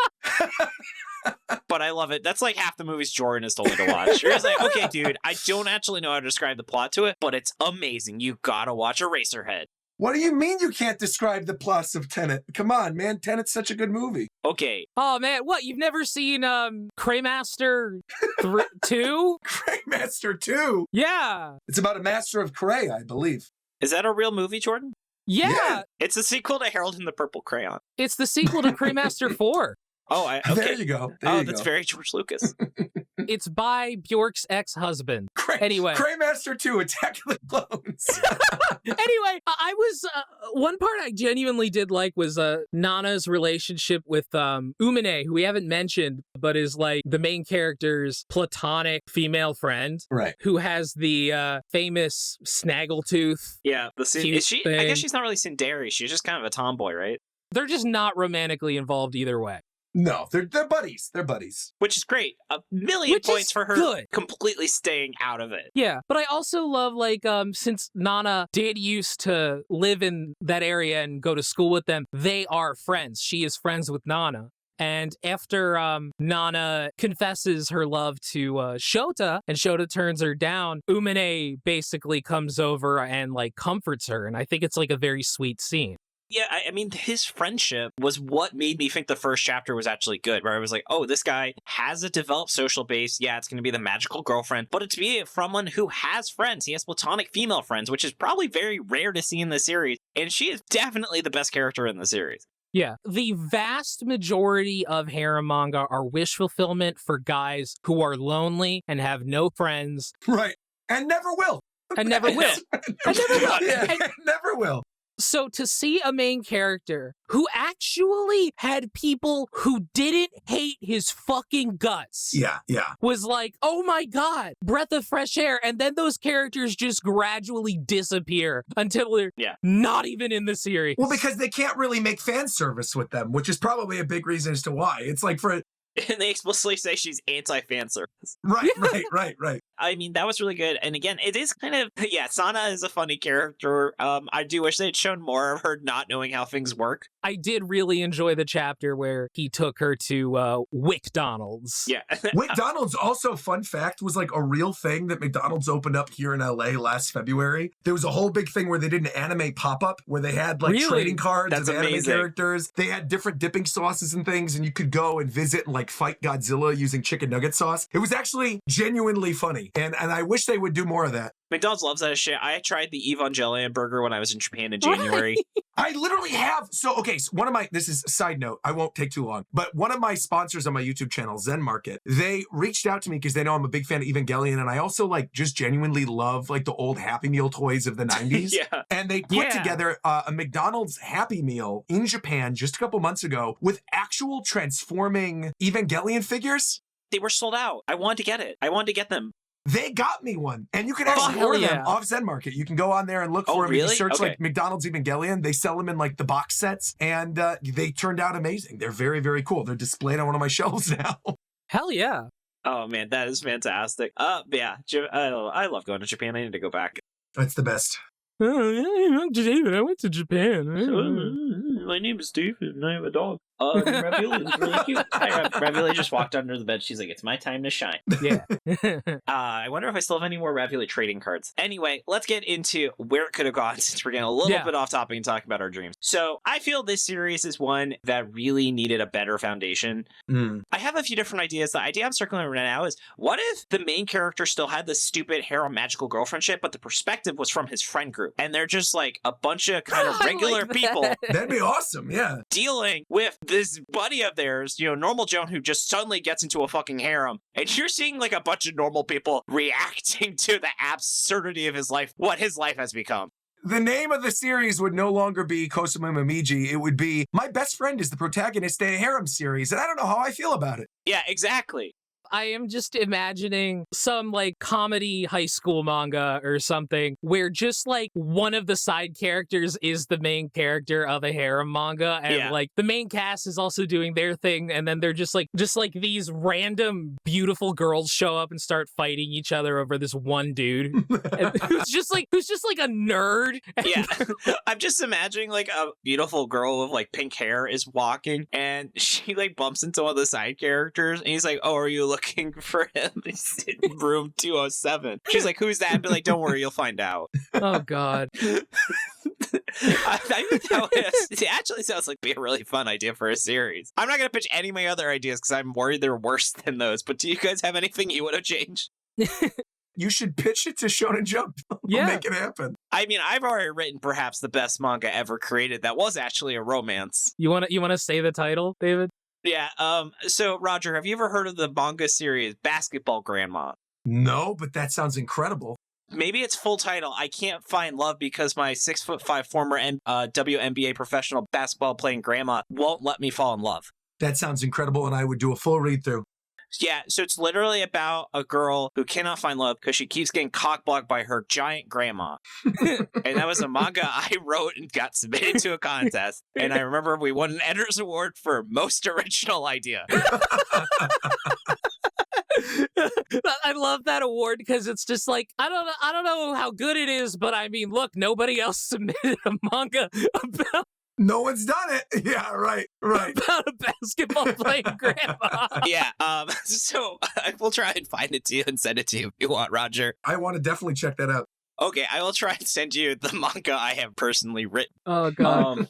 But I love it. That's like half the movies Jordan has told me to watch. You're just like, okay, dude, I don't actually know how to describe the plot to it, but it's amazing. You gotta watch Eraserhead. What do you mean you can't describe the plots of Tenet? Come on, man. Tenet's such a good movie. Okay. Oh, man. What? You've never seen Craymaster 2? Craymaster 2? Yeah. It's about a master of Cray, I believe. Is that a real movie, Jordan? Yeah. It's a sequel to Harold and the Purple Crayon. It's the sequel to Craymaster 4. Oh, okay. There you go. That's very George Lucas. It's by Bjork's ex-husband. Anyway. Craymaster 2, Attack of the Clones. Anyway, I was, one part I genuinely did like was Nana's relationship with Umine, who we haven't mentioned, but is like the main character's platonic female friend. Right. Who has the famous snaggletooth. Yeah. I guess she's not really tsundere. She's just kind of a tomboy, right? They're just not romantically involved either way. No, they're buddies. They're buddies. Which is great. A million points for her good. Completely staying out of it. Yeah, but I also love, like, since Nana did used to live in that area and go to school with them, they are friends. She is friends with Nana. And after Nana confesses her love to Shouta, and Shouta turns her down, Umine basically comes over and, like, comforts her. And I think it's, like, a very sweet scene. Yeah, I mean, his friendship was what made me think the first chapter was actually good, where I was like, oh, this guy has a developed social base. Yeah, it's going to be the magical girlfriend, but it's to be from one who has friends. He has platonic female friends, which is probably very rare to see in the series, and she is definitely the best character in the series. Yeah, the vast majority of harem manga are wish fulfillment for guys who are lonely and have no friends. Right, and never will. And never will. And never will. Yeah, and never will. So to see a main character who actually had people who didn't hate his fucking guts. Yeah. Was like, oh my god, breath of fresh air. And then those characters just gradually disappear until they're not even in the series. Well, because they can't really make fan service with them, which is probably a big reason as to why. It's like And they explicitly say she's anti-fan service. Right. I mean, that was really good. And again, it is kind of, Sana is a funny character. I do wish they'd shown more of her not knowing how things work. I did really enjoy the chapter where he took her to WickDonald's. Yeah. WickDonald's also, fun fact, was like a real thing that McDonald's opened up here in LA last February. There was a whole big thing where they did an anime pop-up where they had like trading cards That's of amazing. anime characters. They had different dipping sauces and things, and you could go and visit and like fight Godzilla using chicken nugget sauce. It was actually genuinely funny, and I wish they would do more of that. McDonald's loves that shit. I tried the Evangelion burger when I was in Japan in January. I literally have. So one of my, this is a side note, I won't take too long, but one of my sponsors on my YouTube channel, Zen Market, they reached out to me because they know I'm a big fan of Evangelion, and I also like just genuinely love like the old Happy Meal toys of the 90s. Yeah. And they put together a McDonald's Happy Meal in Japan just a couple months ago with actual transforming Evangelion figures. They were sold out. I wanted to get it. I wanted to get them. They got me one, and you can actually order them off Zen Market. You can go on there and look for them. Really? If you search like McDonald's Evangelion, they sell them in like the box sets, and they turned out amazing. They're very, very cool. They're displayed on one of my shelves now. Hell yeah. Oh man, that is fantastic. Yeah, I love going to Japan. I need to go back. That's the best. Oh, yeah, David, I went to Japan. My name is Steve, and I have a dog. Ravioli is really cute. Hi, Ravioli just walked under the bed. She's like, it's my time to shine. Yeah. I wonder if I still have any more Ravioli trading cards. Anyway, let's get into where it could have gone since we're getting a little bit off topic and talking about our dreams. So I feel this series is one that really needed a better foundation. I have a few different ideas. The idea I'm circling around now is, what if the main character still had this stupid harem magical girlfriend shit, but the perspective was from his friend group, and they're just like a bunch of kind of regular people. That'd be awesome, yeah. Dealing with this buddy of theirs, normal Joan, who just suddenly gets into a fucking harem. And you're seeing like a bunch of normal people reacting to the absurdity of his life, what his life has become. The name of the series would no longer be Koisome Momiji. It would be My Best Friend is the Protagonist in a Harem series. And I don't know how I feel about it. Yeah, exactly. I am just imagining some like comedy high school manga or something where just like one of the side characters is the main character of a harem manga, and like the main cast is also doing their thing, and then they're just like these random beautiful girls show up and start fighting each other over this one dude who's just like a nerd. Yeah. I'm just imagining like a beautiful girl with like pink hair is walking, and she like bumps into one of the side characters, and he's like, "Oh, are you looking for him? He's in room 207. She's like, "Who's that?" And be like, "Don't worry, you'll find out." Oh God. I think it actually sounds like be a really fun idea for a series. I'm not going to pitch any of my other ideas because I'm worried they're worse than those, but do you guys have anything you would have changed? You should pitch it to Shonen Jump. Yeah. Make it happen. I mean, I've already written perhaps the best manga ever created that was actually a romance. You want to say the title, David? Yeah, so Roger, have you ever heard of the manga series Basketball Grandma? No, but that sounds incredible. Maybe its full title, I Can't Find Love Because My 6'5" former WNBA professional basketball playing grandma won't let me fall in love. That sounds incredible, and I would do a full read through. Yeah, so it's literally about a girl who cannot find love because she keeps getting cock-blocked by her giant grandma. And that was a manga I wrote and got submitted to a contest. And I remember we won an Editor's Award for Most Original Idea. I love that award because it's just like, I don't know how good it is, but I mean, look, nobody else submitted a manga about... No one's done it. Yeah, right. About a basketball playing grandma. Yeah, so I will try and find it to you and send it to you if you want, Roger. I want to definitely check that out. Okay, I will try and send you the manga I have personally written. Oh, God.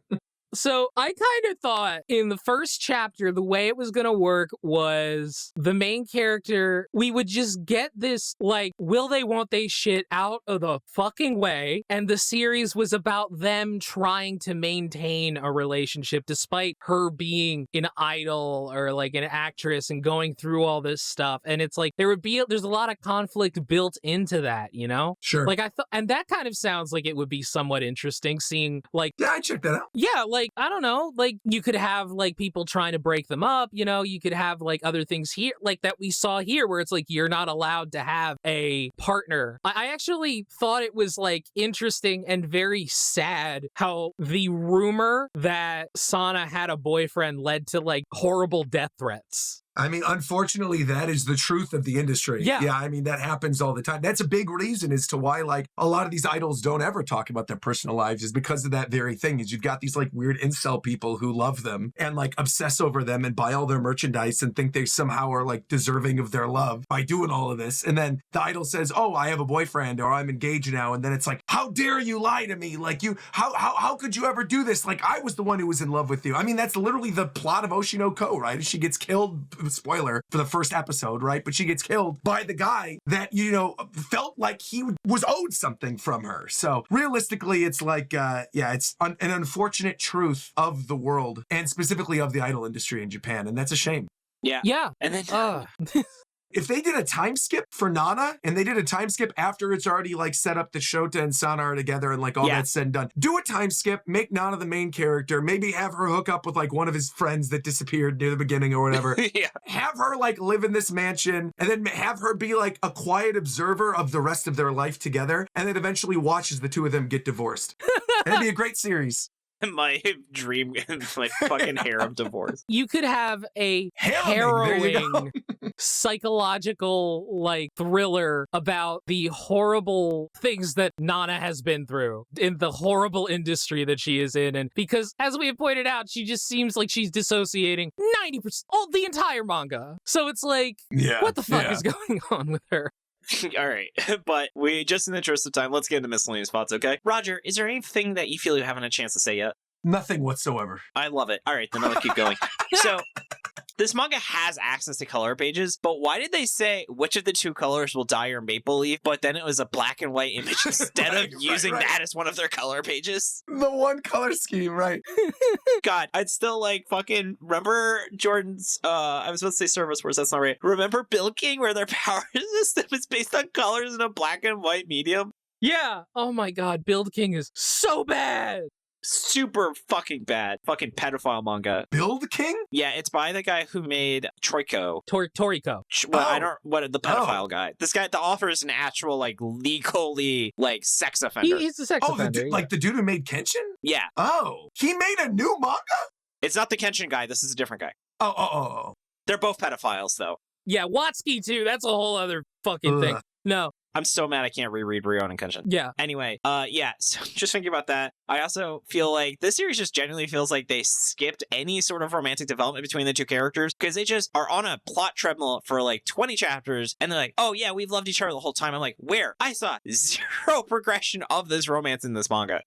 So I kind of thought in the first chapter, the way it was going to work was the main character, we would just get this, like, will they, won't they shit out of the fucking way. And the series was about them trying to maintain a relationship despite her being an idol or like an actress and going through all this stuff. And it's like, there's a lot of conflict built into that, you know? Sure. Like I thought, and that kind of sounds like it would be somewhat interesting seeing like, Yeah, I checked that out. yeah, like, I don't know, like you could have like people trying to break them up, you know, you could have like other things here, like that we saw here where it's like, you're not allowed to have a partner. I actually thought it was like interesting and very sad how the rumor that Sana had a boyfriend led to like horrible death threats. I mean, unfortunately, that is the truth of the industry. Yeah. I mean, that happens all the time. That's a big reason as to why, like, a lot of these idols don't ever talk about their personal lives is because of that very thing. Is you've got these, like, weird incel people who love them and, like, obsess over them and buy all their merchandise and think they somehow are, like, deserving of their love by doing all of this. And then the idol says, oh, I have a boyfriend or I'm engaged now. And then it's like, how dare you lie to me? Like, how could you ever do this? Like, I was the one who was in love with you. I mean, that's literally the plot of Oshinoko, right? She gets killed. Spoiler for the first episode, right? But she gets killed by the guy that, you know, felt like he was owed something from her. So realistically, it's like, it's an unfortunate truth of the world and specifically of the idol industry in Japan. And that's a shame. Yeah. Yeah. And then If they did a time skip for Nana and they did a time skip after it's already like set up that Shouta and Sana are together and like all that's said and done, do a time skip, make Nana the main character, maybe have her hook up with like one of his friends that disappeared near the beginning or whatever. Yeah. Have her like live in this mansion and then have her be like a quiet observer of the rest of their life together and then eventually watch as the two of them get divorced. It'd be a great series. My dream, my fucking harem divorce. You could have a harrowing psychological like thriller about the horrible things that Nana has been through in the horrible industry that she is in. And because as we have pointed out, she just seems like she's dissociating 90% the entire manga. So it's like, what the fuck is going on with her? All right, but we just in the interest of time, let's get into miscellaneous spots, okay? Roger, is there anything that you feel you haven't had a chance to say yet? Nothing whatsoever. I love it. All right, then I'll keep going. So, this manga has access to color pages, but why did they say which of the two colors will dye your maple leaf, but then it was a black and white image instead of using that as one of their color pages? The one color scheme, right? God, I'd still like fucking remember Jordan's, I was about to say service words, that's not right. Remember Bill King where their power system is based on colors in a black and white medium? Yeah. Oh my God. Build King is so bad. Super fucking bad. Fucking pedophile manga. Build King? Yeah, it's by the guy who made Troiko. Toriko. The pedophile guy. This guy, the author is an actual, like, legally, like, sex offender. He's a sex offender. Like the dude who made Kenshin? Yeah. Oh, he made a new manga? It's not the Kenshin guy. This is a different guy. Oh. They're both pedophiles, though. Yeah, Watsky, too. That's a whole other fucking thing. No. I'm so mad I can't reread Rion and Kenshin. Yeah. Anyway, so just thinking about that, I also feel like this series just genuinely feels like they skipped any sort of romantic development between the two characters because they just are on a plot treadmill for like 20 chapters and they're like, oh yeah, we've loved each other the whole time. I'm like, where? I saw zero progression of this romance in this manga.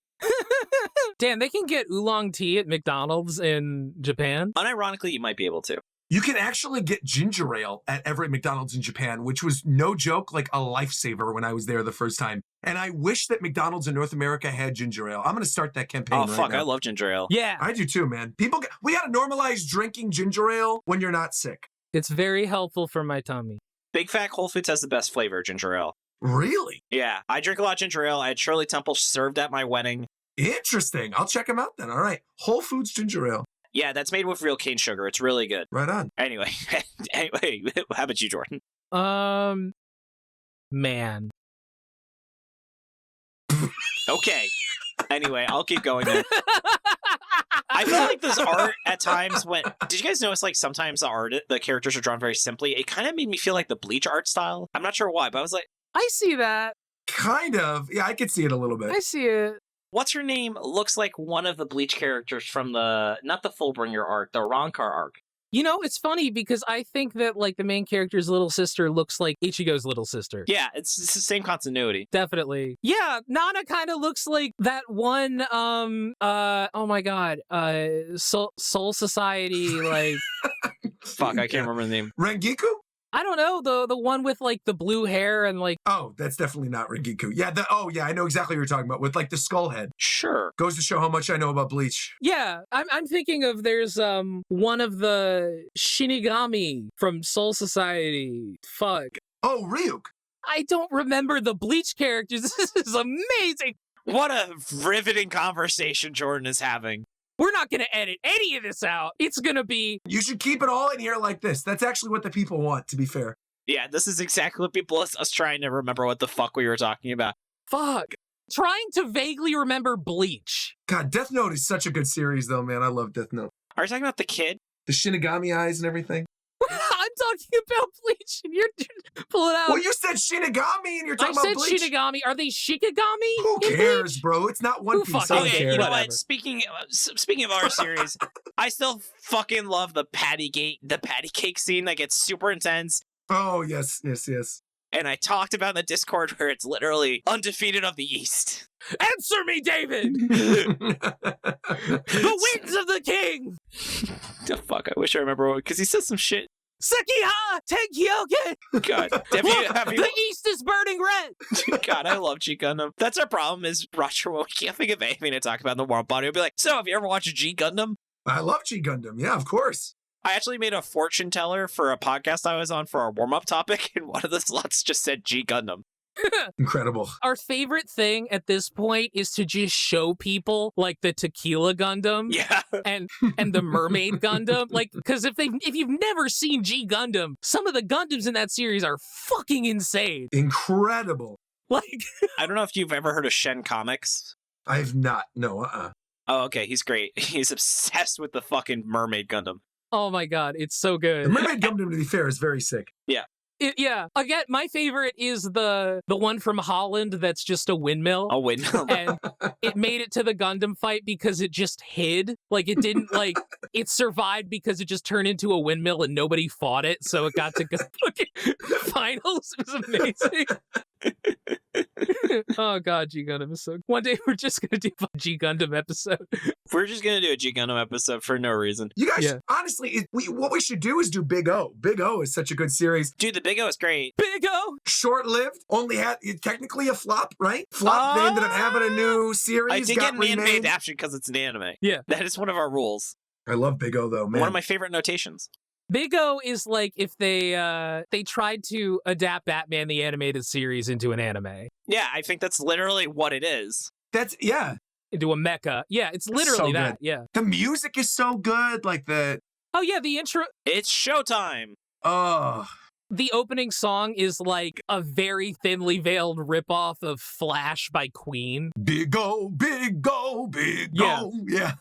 Damn, they can get oolong tea at McDonald's in Japan? Unironically, you might be able to. You can actually get ginger ale at every McDonald's in Japan, which was no joke, like a lifesaver when I was there the first time. And I wish that McDonald's in North America had ginger ale. I'm going to start that campaign right now. I love ginger ale. Yeah. I do too, man. We got to normalize drinking ginger ale when you're not sick. It's very helpful for my tummy. Big Fat Whole Foods has the best flavor, ginger ale. Really? Yeah. I drink a lot of ginger ale. I had Shirley Temple served at my wedding. Interesting. I'll check them out then. All right. Whole Foods ginger ale. Yeah, that's made with real cane sugar. It's really good. Right on. Anyway, how about you, Jordan? Man. Okay. Anyway, I'll keep going then. I feel like this art at times did you guys notice like sometimes the characters are drawn very simply? It kind of made me feel like the Bleach art style. I'm not sure why, but I was like, I see that. Kind of. Yeah, I could see it a little bit. I see it. What's her name looks like one of the Bleach characters from not the Fullbringer arc, the Rancor arc. You know, it's funny because I think that like the main character's little sister looks like Ichigo's little sister. Yeah, it's the same continuity. Definitely. Yeah, Nana kind of looks like that one oh my god, Soul Society like Fuck, I can't remember the name. Rengiku? I don't know, the one with like the blue hair and like Oh, that's definitely not Rengiku. Yeah, I know exactly what you're talking about with like the skull head. Sure. Goes to show how much I know about Bleach. yeah, I'm thinking of there's one of the Shinigami from Soul Society. Fuck. Oh, Ryuk. I don't remember the Bleach characters. This is amazing. What a riveting conversation Jordan is having. We're not going to edit any of this out. It's going to be... You should keep it all in here like this. That's actually what the people want, to be fair. Yeah, this is exactly what people us trying to remember what the fuck we were talking about. Fuck. Trying to vaguely remember Bleach. God, Death Note is such a good series, though, man. I love Death Note. Are you talking about the kid? The Shinigami eyes and everything. I'm talking about Bleach and you're pulling out... Well, you said Shinigami and you're talking about Bleach. I said Shinigami. Are they Shikigami? Who cares, bro? It's not One Who Piece. fucking I don't Okay, care. you know Whatever. what? Speaking of our series, I still fucking love the patty cake scene that gets super intense. Oh, yes. And I talked about in the Discord where it's literally undefeated of the East. Answer me, David! The wings of the king! The fuck, I wish I remember because he says some shit. Sekiha Tenkyoken! God, have you The East is burning red! God, I love G Gundam. That's our problem is Roger, we can't think of anything to talk about in the Warm Body. We'll be like, so have you ever watched G Gundam? I love G Gundam. Yeah, of course. I actually made a fortune teller for a podcast I was on for our warm-up topic, and one of the slots just said G Gundam. Incredible. Our favorite thing at this point is to just show people like the Tequila Gundam Yeah. and the Mermaid Gundam. Like, because if you've never seen G Gundam, some of the Gundams in that series are fucking insane. Incredible. Like, I don't know if you've ever heard of Shen Comics. I have not. No, Oh, okay, he's great. He's obsessed with the fucking Mermaid Gundam. oh my god, it's so The good. Mermaid Gundam, to be fair, is very sick. Yeah. Again, my favorite is the one from Holland that's just a windmill. Oh, wait, no. And it made it to the Gundam fight because it just hid. Like, it didn't, like, it survived because it just turned into a windmill and nobody fought it, so it got to go fucking finals. It was amazing. Oh, God, G Gundam is so... One day we're just going to do a G Gundam episode. We're just going to do a G Gundam episode for no reason. You guys, Yeah. honestly, what we should do is do Big O. Big O is such a good series. Dude, the Big O is great. Big O! Short-lived, only had technically a flop, right? Flop. They ended up having a new series. I did got get an anime remade. adaptation because it's an anime. Yeah. That is one of our rules. I love Big O though, man. One of my favorite notations. Big O is like if they tried to adapt Batman the Animated Series into an anime. Yeah, I think that's literally what it is. Yeah. Into a mecha. Yeah, it's literally So that. good. Yeah. The music is so good. Like Oh, yeah, the intro... It's showtime. oh, The opening song is like a very thinly veiled ripoff of Flash by Queen. Big O, Big O, Big Yeah. O. Yeah.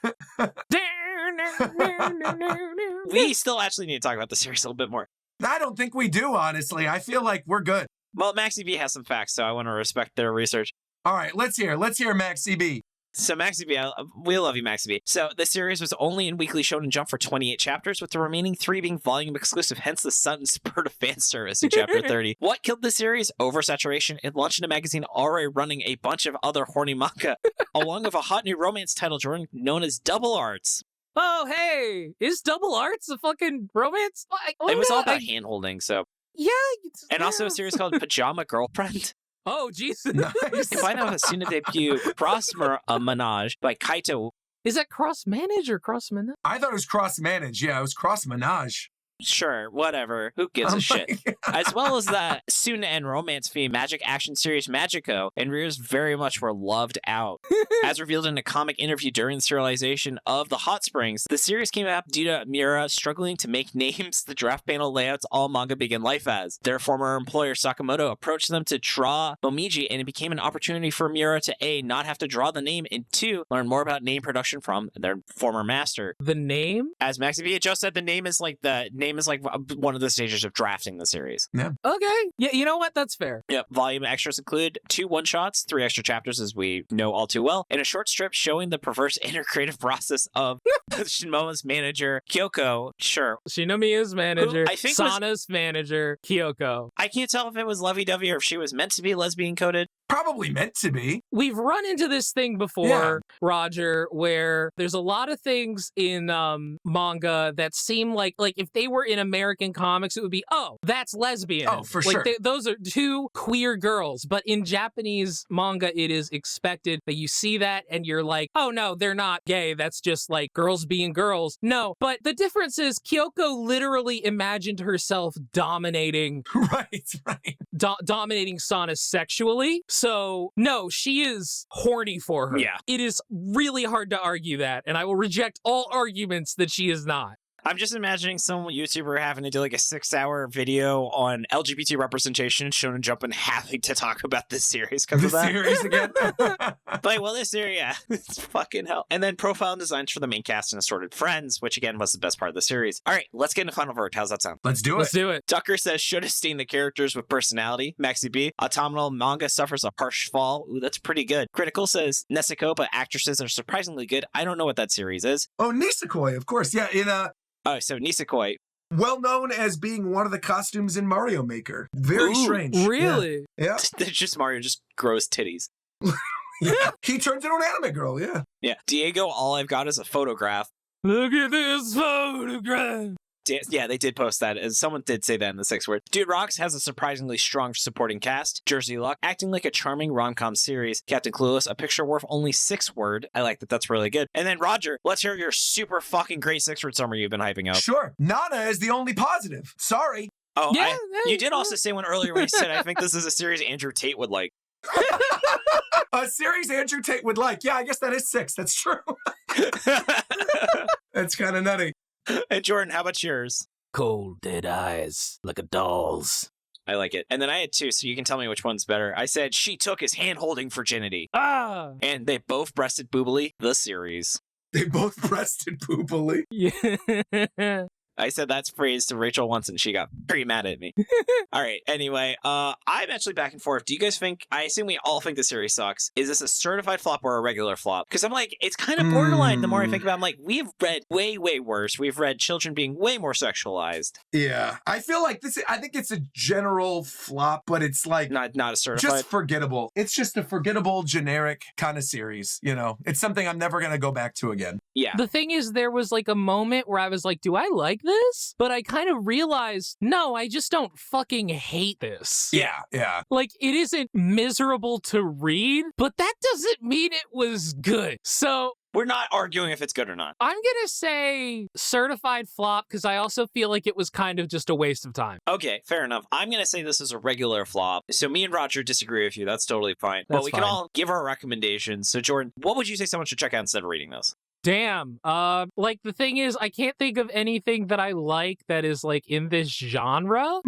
We still actually need to talk about the series a little bit more. I don't think we do, honestly. I feel like we're good. Well, Maxi B has some facts, so I want to respect their research. All right, let's hear Max CB. So Maxi B, we love you, Maxi B. So the series was only in Weekly Shonen Jump for 28 chapters, with the remaining 3 being volume exclusive, hence the sudden spurt of fan service in chapter 30. What killed the series? Oversaturation. It launched in a magazine already running a bunch of other horny manga, along with a hot new romance title Jordan known as Double Arts. Oh, hey, is Double Arts a fucking romance? It was all about hand-holding, so. Yeah. And also a series called Pajama Girlfriend. Oh, Jesus. Nice. Combined with a soon debut Cross Menage by Kaito. Is that cross-manage or cross-manage? I thought it was cross-manage. Yeah, it was cross-menage. Sure, whatever. Who gives a shit? As well as the soon-to-end romance theme magic action series Magico, and readers very much were loved out. As revealed in a comic interview during the serialization of the Hot Springs, the series came out due to Miura struggling to make names the draft panel layouts all manga begin life as. Their former employer Sakamoto approached them to draw Momiji, and it became an opportunity for Miura to A, not have to draw the name, and 2, learn more about name production from their former master. The name? As Maxi V just said, the name is like the name name is like one of the stages of drafting the series. Okay. Yeah, you know what? That's fair. Yep. Volume extras include 2 one-shots, 3 extra chapters, as we know all too well, and a short strip showing the perverse inner creative process of Shimomo's manager, Kyoko. Sure. Shinomiya's manager, Who I think Sana's manager, Kyoko. I can't tell if it was lovey-dovey or if she was meant to be lesbian-coded. Probably meant to be. We've run into this thing before, Roger, where there's a lot of things in manga that seem like if they were in American comics, it would be, oh, that's lesbian. Oh, for sure. Those are 2 queer girls. But in Japanese manga, it is expected that you see that and you're like, oh, no, they're not gay. That's just like girls being girls. No, but the difference is Kyoko literally imagined herself dominating dominating Sana sexually. So, no, she is horny for her. Yeah. It is really hard to argue that, and I will reject all arguments that she is not. I'm just imagining some YouTuber having to do like a 6-hour video on LGBT representation, Shonen Jump, and having to talk about this series because of that. Series again? Like, well, this series, yeah, it's fucking hell. And then profile and designs for the main cast and assorted friends, which again was the best part of the series. All right, let's get into final verdict. How's that sound? Let's do it. Tucker says, should have seen the characters with personality. Maxi B, autumnal manga suffers a harsh fall. Ooh, that's pretty good. Critical says, Neseko, but actresses are surprisingly good. I don't know what that series is. Oh, Nisekoi, of course. Yeah, in Oh, so Nisekoi. well known as being one of the costumes in Mario Maker. Very Ooh, strange. Really? Yeah. It's just Mario just grows titties. Yeah. He turns into an anime girl, yeah. Yeah. Diego, all I've got is a photograph. Look at this photograph. Yeah, they did post that. As someone did say that in the 6 word. Dude Rocks has a surprisingly strong supporting cast. Jersey Luck acting like a charming rom-com series. Captain Clueless, a picture worth only 6 word. I like that. That's really good. And then Roger, let's hear your super fucking great 6 word summary you've been hyping up. Sure. Nana is the only positive. Sorry. Oh, Yeah, you did also say one earlier when you said, I think this is a series Andrew Tate would like. A series Andrew Tate would like. Yeah, I guess that is 6. That's true. That's kind of nutty. And Jordan, how about yours? Cold dead eyes, like a doll's. I like it. And then I had 2, so you can tell me which one's better. I said, she took his hand-holding virginity. Ah! And they both breasted boobily, the series. They both breasted poopily. Yeah. I said that's praise to Rachel once and she got pretty mad at me. All right. Anyway, I'm actually back and forth. Do you guys think, I assume we all think the series sucks. Is this a certified flop or a regular flop? Because I'm like, it's kind of borderline the more I think about it. I'm like, we've read way, way worse. We've read children being way more sexualized. Yeah. I feel like I think it's a general flop, but it's like Not a certified. just forgettable. It's just a forgettable, generic kind of series. You know, it's something I'm never going to go back to again. Yeah. The thing is, there was like a moment where I was like, do I like this? But I kind of realized, no, I just don't fucking hate this. Yeah. Yeah. Like, it isn't miserable to read, but that doesn't mean it was good. So We're not arguing if it's good or not. I'm going to say certified flop because I also feel like it was kind of just a waste of time. Okay, fair enough. I'm going to say this is a regular flop. So me and Roger disagree with you. That's totally fine. But That's we can fine. all give our recommendations. So Jordan, what would you say someone should check out instead of reading this? Damn. Like, the thing is, I can't think of anything that I like that is, like, in this genre.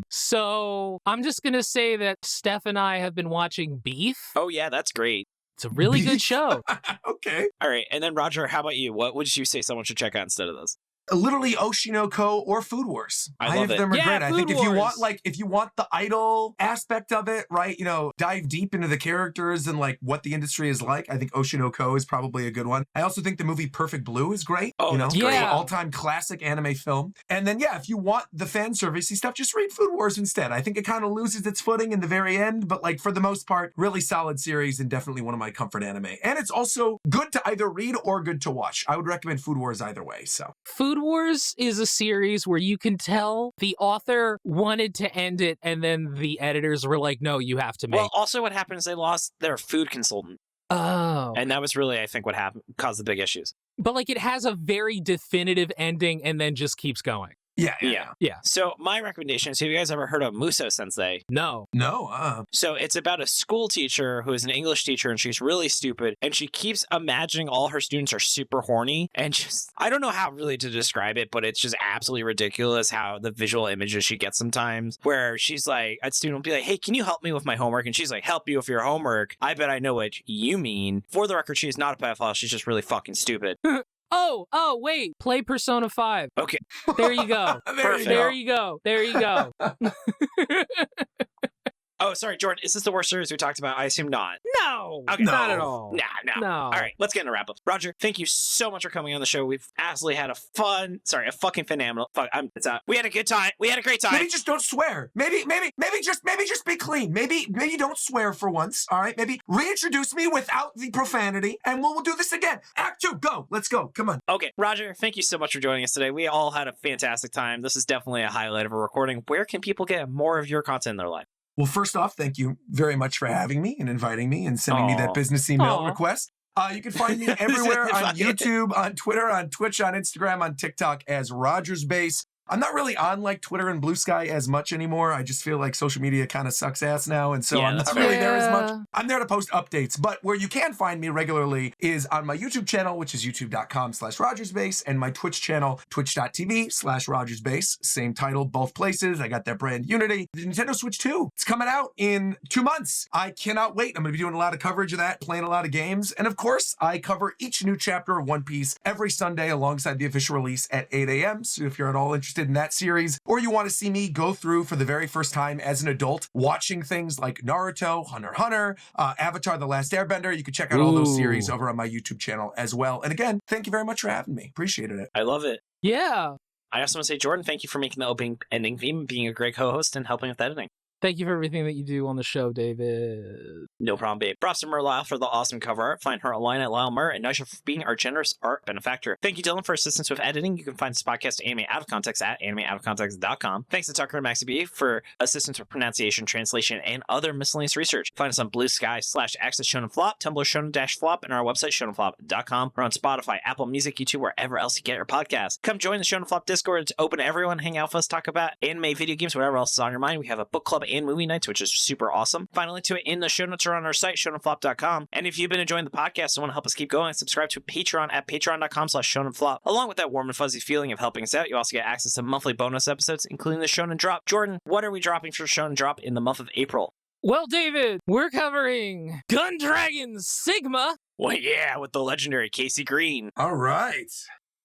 So I'm just going to say that Steph and I have been watching Beef. Oh, yeah, that's great. It's a really good show. Okay. All right. And then Roger, how about you? What would you say someone should check out instead of this? Literally Oshinoko or Food Wars. I love Either of it. them are Yeah, great. I think Food if you Wars. want if you want the idol aspect of it, right, you know, dive deep into the characters and like what the industry is like, I think Oshinoko is probably a good one. I also think the movie Perfect Blue is great. Oh, you know, that's great. It's an Yeah. all-time classic anime film. And then if you want the fan servicey stuff, just read Food Wars instead. I think it kind of loses its footing in the very end, but like for the most part, really solid series and definitely one of my comfort anime. And it's also good to either read or good to watch. I would recommend Food Wars either way. So Food Wars is a series where you can tell the author wanted to end it and then the editors were like, no, you have to make. Well, also what happened is they lost their food consultant. Oh. And that was really, I think, what happened, caused the big issues. But like, it has a very definitive ending and then just keeps going. yeah. So my recommendation is, have you guys ever heard of Muso Sensei? No. No, So it's about a school teacher who is an English teacher and she's really stupid and she keeps imagining all her students are super horny and just, I don't know how really to describe it, but it's just absolutely ridiculous how the visual images she gets sometimes where she's like, a student will be like, hey, can you help me with my homework? And she's like, help you with your homework? I bet I know what you mean. For the record, she is not a pedophile. She's just really fucking stupid. Wait. Play Persona 5. Okay. There you go. There you go. There you go. Oh, sorry, Jordan. Is this the worst series we talked about? I assume not. No. Okay. Not at all. No. No. All right, let's get into wrap up. Roger, thank you so much for coming on the show. We've absolutely had a fucking phenomenal. We had a good time. We had a great time. Maybe just don't swear. Maybe just be clean. Maybe don't swear for once. All right. Maybe reintroduce me without the profanity, and we'll do this again. Act 2, go. Let's go. Come on. Okay, Roger, thank you so much for joining us today. We all had a fantastic time. This is definitely a highlight of a recording. Where can people get more of your content in their life? Well, first off, thank you very much for having me and inviting me and sending me that business email request. You can find me everywhere on YouTube, on Twitter, on Twitch, on Instagram, on TikTok as RogersBase. I'm not really on like Twitter and Blue Sky as much anymore. I just feel like social media kind of sucks ass now. And so I'm not really there as much. I'm there to post updates. But where you can find me regularly is on my YouTube channel, which is youtube.com/RogersBase, and my Twitch channel, twitch.tv/RogersBase. Same title, both places. I got that brand Unity. The Nintendo Switch 2, it's coming out in 2 months. I cannot wait. I'm going to be doing a lot of coverage of that, playing a lot of games. And of course, I cover each new chapter of One Piece every Sunday alongside the official release at 8 a.m. So if you're at all interested in that series, or you want to see me go through for the very first time as an adult watching things like Naruto, Hunter x Hunter, Avatar: The Last Airbender, you can check out all those series over on my YouTube channel as well. And again, thank you very much for having me. Appreciated it. I love it. Yeah. I also want to say, Jordan, thank you for making the opening ending theme, being a great co-host, and helping with editing. Thank you for everything that you do on the show, David. No problem, babe. Props to Merlyle for the awesome cover art. Find her online at Lyle Murr, and Nisha for being our generous art benefactor. Thank you, Dylan, for assistance with editing. You can find this podcast Anime Out of Context at animeoutofcontext.com. Thanks to Tucker and Maxi B for assistance with pronunciation, translation, and other miscellaneous research. Find us on Blue Sky /Access Shonen Flop, Tumblr Shonen-Flop, and our website shonenflop.com. We're on Spotify, Apple Music, YouTube, wherever else you get your podcasts. Come join the Shonen Flop Discord. It's open to everyone. Hang out with us, talk about anime, video games, whatever else is on your mind. We have a book club and movie nights, which is super awesome. Find a link to it in the show notes or on our site, shonenflop.com. And if you've been enjoying the podcast and want to help us keep going, subscribe to Patreon at patreon.com/shonenflop. Along with that warm and fuzzy feeling of helping us out, you also get access to monthly bonus episodes, including the Shonen Drop. Jordan, what are we dropping for Shonen Drop in the month of April? Well, David, we're covering Gun Dragon Sigma. Well, yeah, with the legendary Casey Green. All right.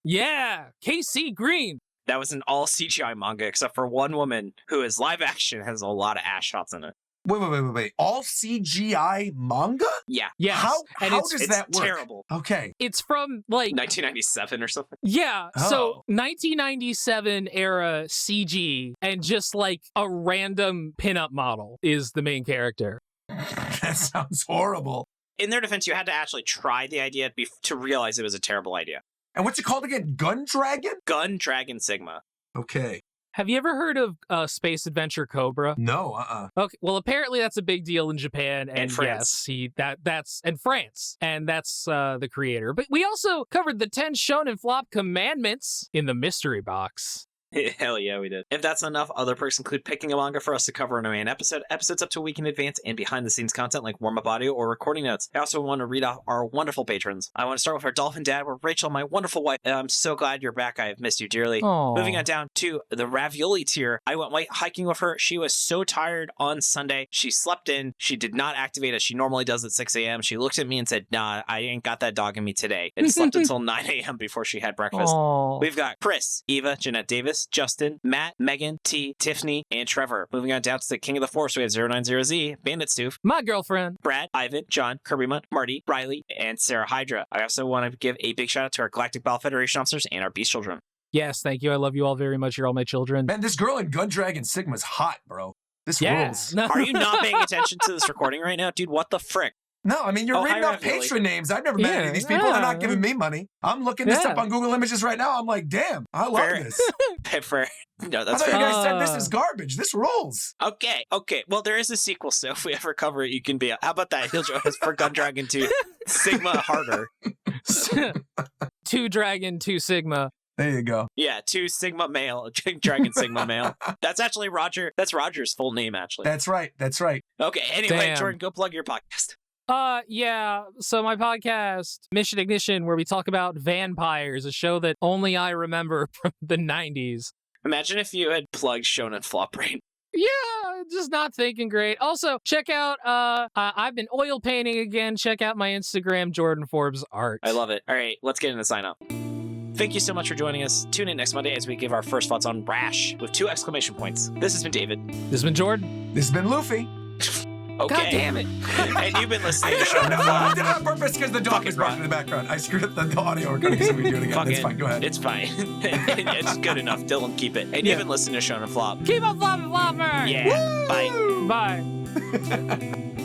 Yeah, KC Green. That was an all CGI manga, except for one woman who is live action, has a lot of ass shots in it. Wait. All CGI manga? Yeah. Yes. How and does that work? Terrible. Okay. It's from like 1997 or something. Yeah. Oh. So 1997 era CG, and just like a random pinup model is the main character. That sounds horrible. In their defense, you had to actually try the idea to realize it was a terrible idea. And what's it called again? Gun Dragon? Gun Dragon Sigma. Okay. Have you ever heard of Space Adventure Cobra? No, Okay, well, apparently that's a big deal in Japan and France. Yes, that's and France, and that's the creator. But we also covered the 10 Shonen Flop commandments in the mystery box. Hell yeah, we did. If that's enough, other perks include picking a manga for us to cover in a main episode, episodes up to a week in advance, and behind-the-scenes content like warm-up audio or recording notes. I also want to read off our wonderful patrons. I want to start with our dolphin dad, with Rachel, my wonderful wife. I'm so glad you're back. I have missed you dearly. Aww. Moving on down to the ravioli tier. I went white hiking with her. She was so tired on Sunday. She slept in. She did not activate as she normally does at 6 a.m. She looked at me and said, nah, I ain't got that dog in me today. And slept until 9 a.m. before she had breakfast. Aww. We've got Chris, Eva, Jeanette Davis, Justin, Matt, Megan, T, Tiffany, and Trevor. Moving on down to the King of the Force, we have 090Z, Bandit Stoof, My girlfriend. Brad, Ivan, John, Kirby Munt, Marty, Riley, and Sarah Hydra. I also want to give a big shout out to our Galactic Battle Federation officers and our Beast Children. Yes, thank you. I love you all very much. You're all my children. Man, this girl in Gun Dragon Sigma's hot, bro. This rules. No. Are you not paying attention to this recording right now? Dude, what the frick? No, I mean, you're reading hi, off Ravioli. patron names. I've never met any of these people. They're not giving me money. I'm looking this up on Google Images right now. I'm like, damn, I love Fair. this. Fair. No, I that's thought you fair. guys said this is garbage. This rules. Okay. Well, there is a sequel, so if we ever cover it, you can be. How about that? He'll join us for Gun Dragon 2. Sigma Harder. 2 Dragon, 2 Sigma. There you go. Yeah, 2 Sigma male, Dragon Sigma male. That's actually Roger. That's Roger's full name, actually. That's right. Okay, anyway, Damn. Jordan, go plug your podcast. Yeah. So my podcast, Mission Ignition, where we talk about vampires, a show that only I remember from the 90s. Imagine if you had plugged Shonen Flop Brain. Yeah, just not thinking great. Also, check out, I've been oil painting again. Check out my Instagram, Jordan Forbes Art. I love it. All right, let's get into sign up. Thank you so much for joining us. Tune in next Monday as we give our first thoughts on Rash with 2 exclamation points. This has been David. This has been Jordan. This has been Luffy. Okay. God damn it. And you've been listening to No, Shonen I Flop. did it on purpose because the dog Fucking is barking in the background. I screwed up the audio recording, so we do it again. Fucking- That's fine. Go ahead. It's fine. It's good enough. Dylan, keep it. And you've been listening to Shonen Flop. Keep on flopping, flopper. Yeah. Bye. Bye.